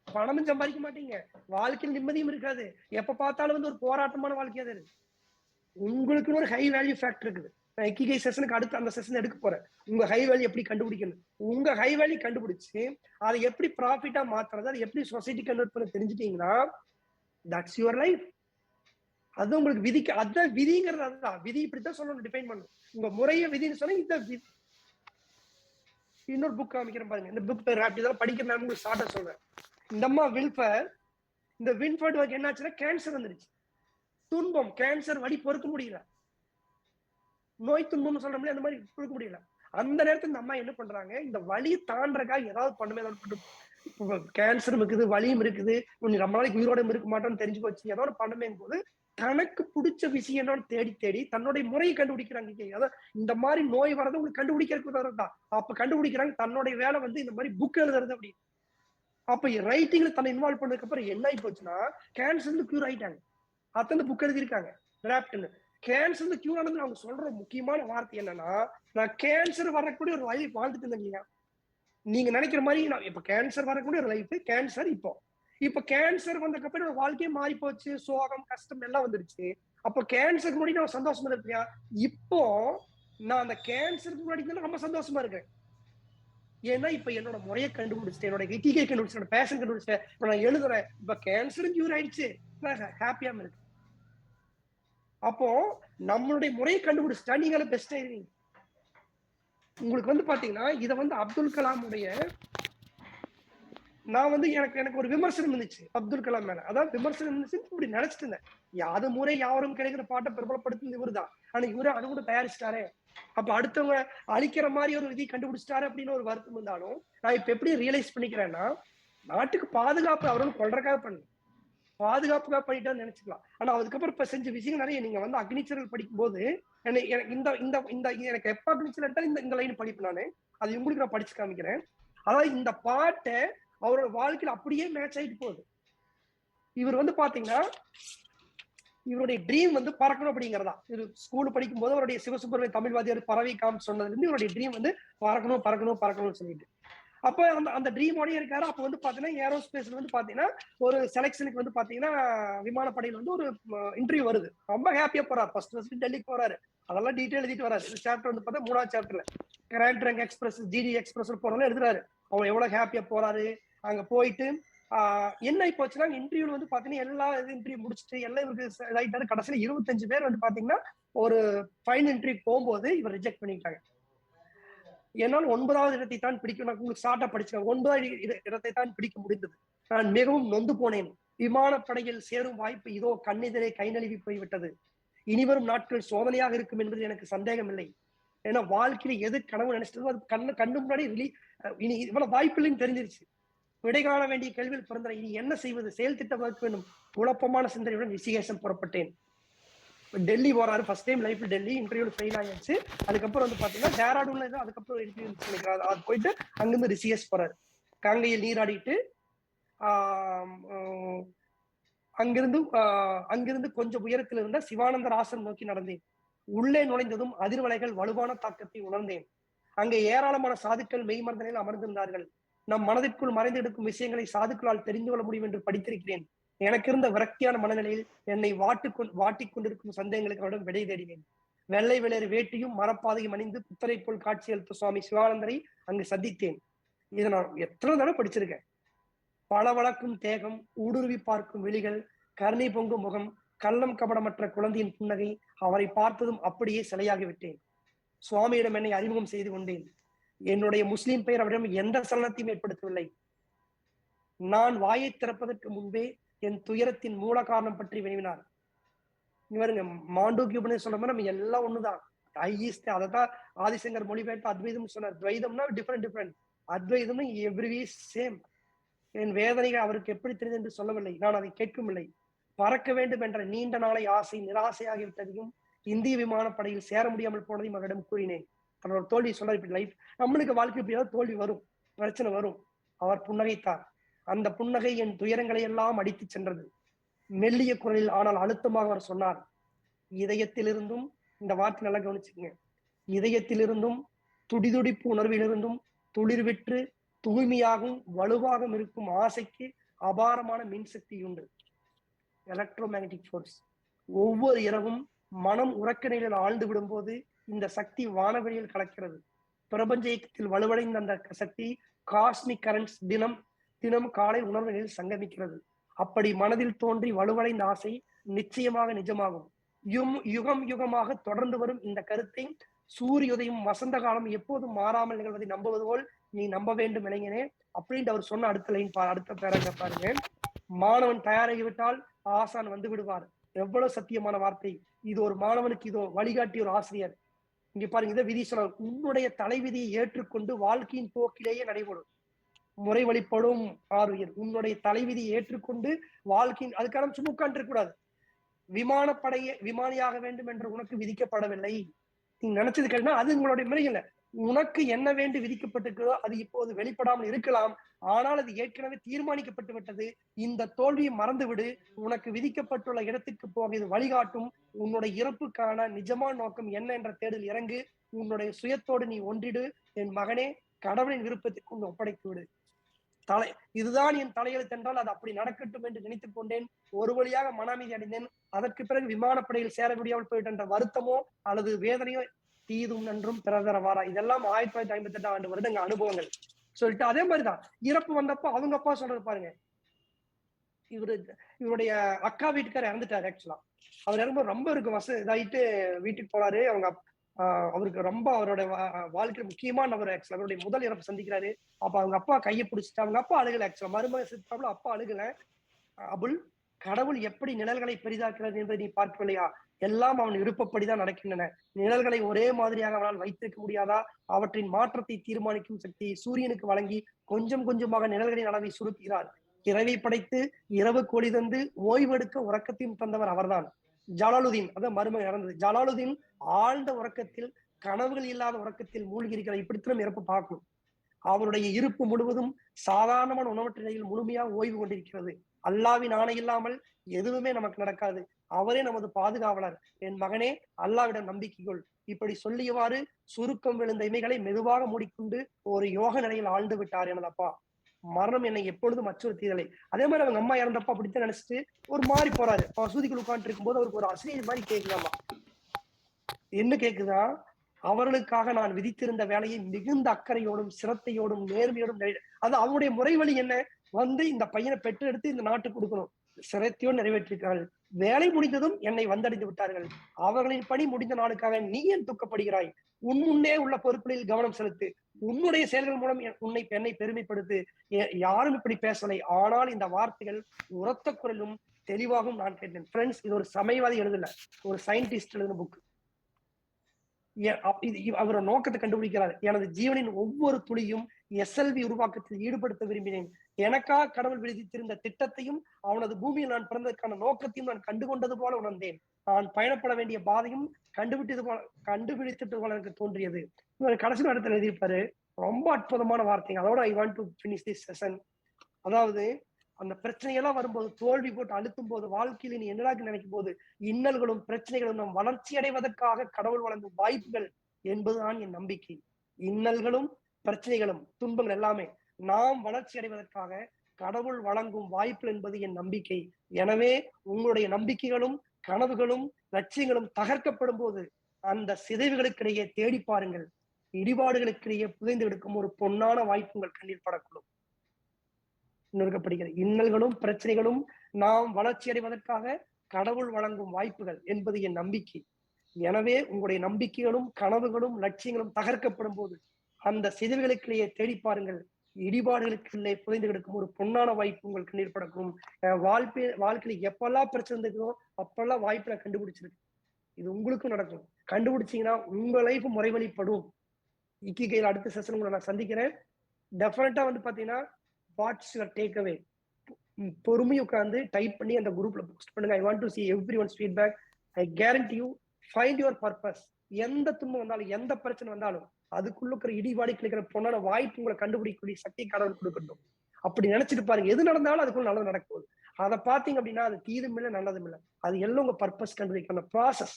பணமும் சம்பாதிக்க மாட்டீங்க, வாழ்க்கையில் நிம்மதியும் இருக்காது. எப்ப பார்த்தாலும் வந்து ஒரு போராட்டமான வாழ்க்கையா தான் இருக்கு. உங்களுக்குன்னு ஒரு ஹை வேல்யூ ஃபேக்டர் இருக்குது. நான் இக்கிகை செஷனுக்கு அடுத்து அந்த செஷன் எடுக்க போறேன். உங்க ஹை வேல்யூ எப்படி கண்டுபிடிக்கணும், உங்க ஹை வேல்யூ கண்டுபிடிச்சு அதை எப்படி ப்ராஃபிட்டா மாத்துறது, அதை எப்படி சொசைட்டி கன்வெர்ட் பண்ண தெரிஞ்சுட்டீங்கன்னா தட்ஸ் யுவர் லைஃப். அது உங்களுக்கு விதிக்கு அதான் விதிங்கிறது. அதுதான் விதி. இப்படித்தான் சொல்லணும், டிஃபைன் பண்ணணும். உங்க முறைய விதின்னு சொன்னா இந்த விதி. இன்னொரு புக் காமிக்கிறேன் பாருங்க. இந்த புக் பேர் இதெல்லாம் படிக்கிறேன். உங்களுக்கு ஷார்ட்டா சொல்றேன். இந்த அம்மா இந்த வில்ஃபர்ட் என்னாச்சுன்னா கேன்சர் வந்துருச்சு. துன்பம், கேன்சர் வலி பொறுக்க முடியல. நோய் துன்பம் சொல்றோம்ல, அந்த மாதிரி பொறுக்க முடியல. அந்த நேரத்துல இந்த அம்மா என்ன பண்றாங்க, இந்த வலி தாண்டறதுக்காக ஏதாவது பண்ணுமே. கேன்சர் இருக்குது, வலியும் இருக்குது, ரொம்ப நாளைக்கு உயிரோட இருக்க மாட்டோம்னு தெரிஞ்சு போச்சு. ஏதாவது பண்ணுமே போது தனக்கு பிடிச்ச விஷயம் என்னன்னு தேடி தேடி தன்னுடைய முறையை கண்டுபிடிக்கிறாங்க. அதாவது இந்த மாதிரி நோய் வரதை உங்களுக்கு கண்டுபிடிக்கிறது தான். அப்ப கண்டுபிடிக்கிறாங்க தன்னுடைய வேலை வந்து இந்த மாதிரி புக் எழுதுறது அப்படி. அப்ப ரைட்டிங்ல தன்னை இன்வால்வ் பண்ணதுக்கு அப்புறம் என்ன ஆகி போச்சுன்னா கேன்சர்ல கியூர் ஆயிட்டாங்க. அத்தனை புக் எழுதிருக்காங்க. கேன்சர்ல கியூர் ஆனது அவங்க சொல்ற முக்கியமான வார்த்தை என்னன்னா, நான் கேன்சர் வரக்கூடிய ஒரு லைஃப் வாழ்ந்துட்டு இருந்தேன் இல்லையா. நீங்க நினைக்கிற மாதிரி நான் இப்ப கேன்சர் வரக்கூடிய ஒரு லைஃப், கேன்சர் இப்போ இப்ப கேன்சர் வந்ததுக்கப்புறம் என்னோட வாழ்க்கையே மாறி போச்சு. சோகம், கஷ்டம் எல்லாம் வந்துருச்சு. அப்போ கேன்சருக்கு முன்னாடி நான் சந்தோஷமா இருப்பியா? இப்போ நான் அந்த கேன்சருக்கு முன்னாடி ரொம்ப சந்தோஷமா இருக்கேன். ஏன்னா இப்ப என்னோட முறையை கண்டுபிடிச்சிட்டேன், என்னோட இக்கிகை கண்டுபிடிச்சிட்டேன், என்னோட பேஷன் கண்டுபிடிச்சிட்டேன். இப்ப நான் எழுதுறேன். இப்ப கேன்சரும் கியூர் ஆயிடுச்சு. நான் ஹாப்பியாம இருக்கு. அப்போ நம்மளுடைய முறையை கண்டுபிடிச்சிட்டா நீங்க பெஸ்ட் ஆயிருவீங்க. உங்களுக்கு வந்து பாத்தீங்கன்னா இத வந்து அப்துல் கலாமுடைய நான் வந்து எனக்கு ஒரு விமர்சனம் இருந்துச்சு அப்துல் கலாம் மேல. அதாவது விமர்சனம் இருந்துச்சு, இப்படி நினைச்சிட்டு இருந்தேன். யாது முறை யாவரும் கிடைக்கிற பாட்டை பிரபலப்படுத்துறது இவருதான். ஆனா இவரு அது கூட தயாரிச்சிட்டாரே. அப்ப அடுத்தவங்க அழிக்கிற மாதிரி ஒரு விதி கண்டுபிடிச்சிட்டாரு அப்படின்னு ஒரு வருத்தம் இருந்தாலும், நான் இப்ப எப்படி ரியலைஸ் பண்ணிக்கிறேன்னா, நாட்டுக்கு பாதுகாப்பு அவரும் கொள்றதுக்காக பண்ணல. பாதுகாப்புக்காக பண்ணிட்டான்னு நினைச்சுக்கலாம். ஆனா அதுக்கப்புறம் இப்ப செஞ்ச விஷயங்கள் நிறைய. நீங்க வந்து அக்னிச்சரல் படிக்கும் போது எனக்கு இந்த இந்த இந்த எனக்கு எப்ப அக்னிச்சரல் எடுத்தா இந்த லைன் படிப்பேன் நானு. அது உங்களுக்கு நான் படிச்சு காமிக்கிறேன். அதாவது இந்த பாட்டை அவரோட வாழ்க்கையில அப்படியே மேட்ச் ஆயிட்டு போகுது. இவர் வந்து பாத்தீங்கன்னா இவருடைய ட்ரீம் வந்து பறக்கணும் அப்படிங்கிறதா. இவர் ஸ்கூல் படிக்கும் போது அவருடைய சிவசுப்பிரமணிய தமிழ் வாத்தியார் பறவை காம் சொன்னதுல இருந்து இவருடைய ட்ரீம் வந்து பறக்கணும் பறக்கணும் பறக்கணும்னு சொல்லிட்டு. அப்ப அந்த ட்ரீமோடய இருக்காரு. அப்ப வந்து பாத்தீங்கன்னா ஏரோஸ்பேஸ்ல வந்து பாத்தீங்கன்னா ஒரு செலக்ஷனுக்கு வந்து பாத்தீங்கன்னா விமானப்படையில வந்து ஒரு இன்டர்வியூ வருது. ரொம்ப ஹாப்பியா போறாரு. ஃபர்ஸ்ட் டெல்லிக்கு போறாரு. அதெல்லாம் டீடைல் எழுதிட்டு வராரு. இந்த சாப்டர் வந்து பார்த்தா 3வது சாப்டர்ல grand trunk express, GT express போறவங்க எழுதுறாரு. அவர் எவ்வளவு ஹாப்பியா போறாரு. அங்க போயிட்டு என்ன இப்போ வச்சுன்னா இன்டர்வியூல வந்து பாத்தீங்கன்னா எல்லா இன்டர்வியூ முடிச்சுட்டு எல்லாம் இவருக்கு இதாயிட்டாரு. கடைசியில 25 பேர் வந்து பாத்தீங்கன்னா ஒரு ஃபைனல் இன்டர்வியூ போகும்போது இவர் ரிஜெக்ட் பண்ணிட்டாங்க. என்னால் 9வது இடத்தை தான் பிடிக்கும். நான் உங்களுக்கு ஷார்ட்டா படிச்சேன். 9வது இடத்தை தான் பிடிக்க முடிந்தது. நான் மிகவும் நொந்து போனேன். விமானப்படையில் சேரும் வாய்ப்பு இதோ கண்ணெதிரே கை நழுவி போய்விட்டது. இனிவரும் நாட்கள் சோதனையாக இருக்கும் என்பது எனக்கு சந்தேகம் இல்லை. ஏன்னா வாழ்க்கையில எது கனவு நினைச்சிட்டதோ அது கண்ணு முன்னாடி இனி இவ்வளவு வாய்ப்பு இல்லைன்னு தெரிஞ்சிருச்சு. விடை காண வேண்டிய கேள்வியில் பிறந்த இனி என்ன செய்வது, செயல் திட்டம் வகுக்க வேண்டும். குழப்பமான சிந்தனையுடன் ரிஷிகேசம் புறப்பட்டேன். டெல்லி போறாரு. ஃபர்ஸ்ட் டைம் லைஃப்ல டெல்லி இன்டர்வியூல ஃபெயில் ஆயாச்சு. அதுக்கப்புறம் வந்து பாத்தீங்கன்னா டேராடூன்ல அதுக்கப்புறம் இன்டர்வியூ அது போயிட்டு அங்கிருந்து ரிஷிகேஷ் போறாரு. கங்கையில் நீராடிட்டு அங்கிருந்து கொஞ்சம் உயரத்தில் இருந்த சிவானந்தர் ஆசிரமம் நோக்கி நடந்தேன். உள்ளே நுழைந்ததும் அதிர்வலைகள் வலுவான தாக்கத்தை உணர்ந்தேன். அங்கே ஏராளமான சாதுக்கள் மெய்மறந்த நிலையில் அமர்ந்திருந்தார்கள். நம் மனதிற்குள் மறைந்து எடுக்கும் விஷயங்களை சாதுக்களால் தெரிந்து கொள்ள முடியும் என்று படித்திருக்கிறேன். எனக்கு இருந்த விரக்தியான மனநிலையில் என்னை வாட்டிக் கொண்டிருக்கும் சந்தேகங்களுக்கு அவரிடம் விடை தேடினேன். வெள்ளை வெளியேறு வேட்டியும் மரப்பாதையும் அணிந்து புத்தரை போல் காட்சியளித்த சுவாமி சிவானந்தரை அங்கு சந்தித்தேன். இதை நான் எத்தனை தடவை படிச்சிருக்கேன். பளபளக்கும் தேகம், ஊடுருவி பார்க்கும் விழிகள், கருணை பொங்கும் முகம், கள்ளம் கபடமற்ற குழந்தையின் புன்னகை. அவரை பார்த்ததும் அப்படியே சிலையாகிவிட்டேன். சுவாமியிடம் என்னை அறிமுகம் செய்து கொண்டேன். என்னுடைய முஸ்லிம் பெயர் அவரிடம் எந்த சலனத்தையும் ஏற்படுத்தவில்லை. நான் வாயை திறப்பதற்கு முன்பே என் துயரத்தின் மூல காரணம் பற்றி வினவினார். இவருங்க மாண்டூக்கிய உபநிஷம் சொல்ற மாதிரி நம்ம எல்லாம் ஒண்ணுதான். அதைத்தான் ஆதிசங்கர் மொழிபெயர்த்து அத்வைதம் சொன்னார். துவைதம்னா டிஃபரெண்ட். அத்வைதம்னா எவ்ரி சேம். என் வேதனைகள் அவருக்கு எப்படி தெரிந்தது என்று சொல்லவில்லை. நான் அதை கேட்கவில்லை. பறக்க வேண்டும் என்ற நீண்ட நாளை ஆசை நிராசையாகிவிட்டதையும் இந்திய விமானப்படையில் சேர முடியாமல் போனதையும் அவரிடம் கூறினேன். தன்னோட தோல்வி சொன்னார். இப்படி லைஃப் நம்மளுக்கு வாழ்க்கை எப்படியாவது தோல்வி வரும், பிரச்சனை வரும். அவர் புன்னகைத்தார். அந்த புன்னகை என் துயரங்களை எல்லாம் அடித்து சென்றது. மெல்லிய குரலில் ஆனால் அழுத்தமாக அவர் சொன்னார், இதயத்திலிருந்தும், இந்த வார்த்தை நல்லா கவனிச்சுக்கங்க, இதயத்திலிருந்தும் துடிதுடிப்பு உணர்விலிருந்தும் துளிர்விற்று தூய்மையாகவும் வலுவாகவும் இருக்கும் ஆசைக்கு அபாரமான மின்சக்தி உண்டு. Electro magnetic force. ஒவ்வொரு இரவும் மனம் உறக்க நிலையில் ஆழ்ந்து விடும்போது இந்த சக்தி வானவெளியில் கலக்கிறது. பிரபஞ்ச இயக்கத்தில் வலுவடைந்த அந்த சக்தி காஸ்மிக் கரண்ட்ஸ் தினம் காலை உணர்வு நிலையில் சங்கமிக்கிறது. அப்படி மனதில் தோன்றி வலுவடைந்த ஆசை நிச்சயமாக நிஜமாகும். யுகம் யுகமாக தொடர்ந்து வரும் இந்த கருத்தை சூரியோதயம் வசந்த காலம் எப்போதும் மாறாமல் நிகழ்வதை நம்புவது போல் நீ நம்ப வேண்டும் இளைஞனே அப்படின்ட்டு அவர் சொன்ன அடுத்த பேராக பாருங்க. மாணவன் தயாராகிவிட்டால் ஆசான் வந்து விடுவார். எவ்வளவு சத்தியமான வார்த்தை இது. ஒரு மாணவனுக்கு இதோ வழிகாட்டி ஒரு ஆசிரியர். இங்க பாருங்க, இதை விதி சொன்னார். உன்னுடைய தலைவிதியை ஏற்றுக்கொண்டு வாழ்க்கையின் போக்கிலேயே நடைபெறும். முறை வழிபடும் ஆர்வியர். உன்னுடைய தலைவிதியை ஏற்றுக்கொண்டு வாழ்க்கையின் அதுக்கான சும்மா உட்கார்ந்து கூடாது. விமானியாக வேண்டும் என்று உனக்கு விதிக்கப்படவில்லை. நீ நினைச்சது கேட்டா அது உங்களுடைய முறையில் உனக்கு என்ன வேண்டி விதிக்கப்பட்டிருக்கிறதோ அது இப்போது வெளிப்படாமல் இருக்கலாம். ஆனால் அது ஏற்கனவே தீர்மானிக்கப்பட்டு விட்டது. இந்த தோல்வியை மறந்துவிடு. உனக்கு விதிக்கப்பட்டுள்ள இடத்திற்கு போக இது வழிகாட்டும். உன்னுடைய இறப்புக்கான நிஜமான நோக்கம் என்ன என்ற தேடல் இறங்கு. உன்னுடைய சுயத்தோடு நீ ஒன்றிடு. என் மகனே, கடவுளின் விருப்பத்திற்கு ஒப்படைத்து விடு. தலை இதுதான் என் தலையெழுத்து என்றால் அது அப்படி நடக்கட்டும் என்று நினைத்துக் கொண்டேன். ஒரு வழியாக மன அமைதி அடைந்தேன். அதற்கு பிறகு விமானப்படையில் சேர முடியாமல் போயிட்டு என்ற வருத்தமோ அல்லது வேதனையோ தீதும் நன்றும் பிறதரவாரா. இதெல்லாம் 1958 வருடங்க அனுபவங்கள் சொல்லிட்டு அதே மாதிரிதான் இறப்பு வந்தப்போ அவங்க அப்பா சொல்றது பாருங்க. இவருடைய அக்கா வீட்டுக்காரர் இறந்துட்டாரு. ஆக்சுவலா அவர் இறங்கும்போது ரொம்ப இருக்கு இதாயிட்டு வீட்டுக்கு போறாரு. அவருக்கு ரொம்ப அவரோட வாழ்க்கையில முக்கியமான நபர். ஆக்சுவலா அவருடைய முதல் இறப்பு சந்திக்கிறாரு. அப்ப அவங்க அப்பா கையை பிடிச்சிட்டு அவங்க அப்பா அழுகல. ஆக்சுவலா மருமக சித்தாப்புல அப்பா அழுகல. அபுல், கடவுள் எப்படி நிழல்களை பெரிதாக்குறது என்பதை நீ பார்க்கவில்லையா? எல்லாம் அவன் விருப்பப்படிதான் நடக்கின்றன. நிழல்களை ஒரே மாதிரியாக அவனால் வைத்திருக்க முடியாதா? அவற்றின் மாற்றத்தை தீர்மானிக்கும் சக்தியை சூரியனுக்கு வழங்கி கொஞ்சம் கொஞ்சமாக நிழல்களின் அளவை சுருக்கிறார். இரவை படைத்து இரவு கோழி தந்து ஓய்வெடுக்க உறக்கத்தையும் தந்தவர் அவர்தான். ஜலாலுதீன், அதான் மருமகன் இறந்தது. ஜலாலுதீன் ஆழ்ந்த உறக்கத்தில், கனவுகள் இல்லாத உறக்கத்தில் மூழ்கி இருக்கிற இப்படித்தான் இறப்பு பார்க்கணும். அவருடைய இருப்பு முழுவதும் சாதாரணமான உணவற்ற நிலையில் முழுமையாக ஓய்வு கொண்டிருக்கிறது. அல்லாவின் ஆணை இல்லாமல் எதுவுமே நமக்கு நடக்காது. அவரே நமது பாதுகாவலர். என் மகனே, அல்லாவிடம் நம்பிக்கை கொள். இப்படி சொல்லியவாறு சுருக்கம் விழுந்த இமைகளை மெதுவாக மூடிக்கொண்டு ஒரு யோக நிலையில் ஆழ்ந்து விட்டார் எனது அப்பா. மரணம் என்னை எப்பொழுதும் அச்சுறுத்தியதில்லை. அதே மாதிரி அவங்க அம்மா இறந்தப்ப அப்படித்தான் நினைச்சிட்டு ஒரு மாதிரி போறாரு. மசூதிக்குள் உட்கார்ந்து இருக்கும்போது அவருக்கு ஒரு அசிரியர் மாதிரி கேக்குதாமா. என்ன கேக்குதா? அவர்களுக்காக நான் விதித்திருந்த வேலையை மிகுந்த அக்கறையோடும் சிரத்தையோடும் நேர்மையோடும் அது அவங்களுடைய முறை வழி என்ன? இந்த பையனை பெற்றெடுத்து இந்த நாட்டுக்கு கொடுக்கணும். சிரத்தையோடு நிறைவேற்றிருக்கிறார்கள். வேலை முடிந்ததும் என்னை வந்தடைந்து விட்டார்கள். அவர்களின் பணி முடிந்த நாளுக்காக நீ ஏன் துக்கப்படுகிறாய்? உன் முன்னே உள்ள பொறுப்புகளில் கவனம் செலுத்து. உன்னுடைய செயல்கள் மூலம் என்னை பெருமைப்படுத்து. யாரும் இப்படி பேசலை. ஆனால் இந்த வார்த்தைகள் உரத்த குரலும் தெளிவாகவும் நான் கேட்டேன். ஃப்ரெண்ட்ஸ், இது ஒரு சமயவாதி எழுதல, ஒரு சயின்டிஸ்ட் எழுதின புக். அவரோட நோக்கத்தை கண்டுபிடிக்கிறார். எனது ஜீவனின் ஒவ்வொரு துளியும் எஸ்எல்வி உருவாக்கத்தில் ஈடுபடுத்த விரும்பினேன். எனக்காக கடவுள் விதித்திருந்த திட்டத்தையும் அவனது பூமியில் நான் பிறந்ததற்கான நோக்கத்தையும் நான் கண்டுகொண்டது போல உணர்ந்தேன். நான் பயணப்பட வேண்டிய பாதையும் கண்டுபிடித்தது போல எனக்கு தோன்றியது. கடைசி நேரத்தில் எழுதியிருப்பாரு. ரொம்ப அற்புதமான வார்த்தைங்க. அதோட I want to finish this session. அதாவது அந்த பிரச்சனையெல்லாம் வரும்போது, தோல்வி போட்டு அழுத்தும் போது, வாழ்க்கையில நீ என்னடாக்கு நினைக்கும் போது, இன்னல்களும் பிரச்சனைகளும் நம் வளர்ச்சி அடைவதற்காக கடவுள் வழங்கும் வாய்ப்புகள் என்பதுதான் என் நம்பிக்கை. இன்னல்களும் பிரச்சனைகளும் துன்பங்கள் எல்லாமே நாம் வளர்ச்சி அடைவதற்காக கடவுள் வழங்கும் வாய்ப்பு என்பது என் நம்பிக்கை. எனவே உங்களுடைய நம்பிக்கைகளும் கனவுகளும் லட்சியங்களும் தகர்க்கப்படும் போது அந்த சிதைவுகளுக்கிடையே தேடி பாருங்கள். இடிபாடுகளுக்கிடையே புதைந்து எடுக்கும் ஒரு பொன்னான வாய்ப்பு உங்கள் கண்ணில் படக்கூடும். நொறுக்கப்படுகிறது. இன்னல்களும் பிரச்சனைகளும் நாம் வளர்ச்சி அடைவதற்காக கடவுள் வழங்கும் வாய்ப்புகள் என்பது என் நம்பிக்கை. எனவே உங்களுடைய நம்பிக்கைகளும் கனவுகளும் லட்சியங்களும் தகர்க்கப்படும் போது அந்த சிதைவுகளுக்கிடையே தேடி பாருங்கள். இடிபாடுகளுக்குள்ளே புதைந்து கிடக்கும் ஒரு பொன்னான வாய்ப்பு உங்கள் கண்ணீர் படக்கும். வாழ்க்கையில எப்பெல்லாம் பிரச்சனை இருந்ததோ அப்பெல்லாம் வாய்ப்பு நான் கண்டுபிடிச்சிருக்கு. இது உங்களுக்கும் நடக்கும். கண்டுபிடிச்சீங்கன்னா உங்க லைஃப் முறைவழிப்படும். இக்கிகையில் அடுத்த செஷன் உங்களை நான் சந்திக்கிறேன். டெஃபினட்டா பாத்தீங்கன்னா வாட்ஸ் யுவர் டேக் அவே. பொறுமை உட்கார்ந்து டைப் பண்ணி அந்த குரூப்ல போஸ்ட் பண்ணுங்க. I want to see everyone's feedback. I guarantee you find your purpose. எந்த துன்பம் வந்தாலும், எந்த பிரச்சனை வந்தாலும், அதுக்குள்ள இருக்கிற இடிபாடி கிடைக்கிற பொண்ணான வாய்ப்பு உங்களை கண்டுபிடிக்கக்கூடிய சக்தி கடவுள் கொடுக்கட்டும். அப்படி நினைச்சிட்டு பாருங்க. எது நடந்தாலும் அதுக்குள்ள நல்லது நடக்கும். அதை பாத்தீங்க அப்படின்னா அது தீதும் இல்லை நல்லதும் இல்லை. அது எல்லாம் உங்க பர்பஸ் கண்டுபிடிக்கிற அந்த ப்ராசஸ்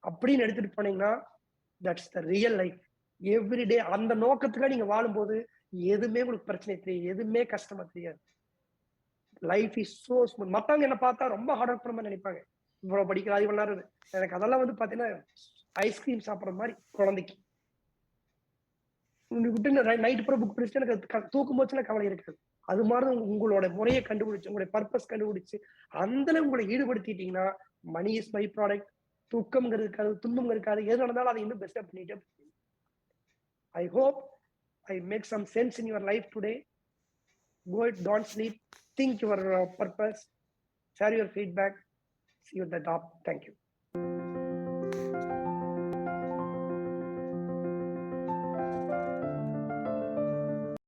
அப்படின்னு எடுத்துட்டு போனீங்கன்னா that's the real life. Everyday அந்த நோக்கத்துக்காக நீங்க வாழும்போது எதுவுமே உங்களுக்கு பிரச்சனை தெரியாது, எதுவுமே கஷ்டமா தெரியாது. Life is so smooth. மத்தவங்க என்ன பார்த்தா ரொம்ப ஹார்ட் ஒர்க் பண்ண நினைப்பாங்க. இவ்வளவு படிக்கிறாரு, இவ்வளவு நேரம். எனக்கு அதெல்லாம் பாத்தீங்கன்னா ஐஸ்கிரீம் சாப்பிடுற மாதிரி குழந்தைக்கு. நைட் பூரா புக் படிச்சுட்டு எனக்கு தூக்கும் போச்சுன்னா கவலை இருக்காது. அது மாதிரி உங்களோட முறையை கண்டுபிடிச்சு, உங்களுடைய பர்பஸ் கண்டுபிடிச்சு அந்த உங்களை ஈடுபடுத்திட்டீங்கன்னா மணி இஸ் பை ப்ராடக்ட். தூக்கம்ங்கிறது இருக்காது, துன்பம் இருக்காது. எது நடந்தாலும் அதை இன்னும் பெஸ்டா பண்ணிட்டு. I hope I make some sense in your life today. Go, don't sleep, think your purpose, share your feedback, see you at the top. Thank you.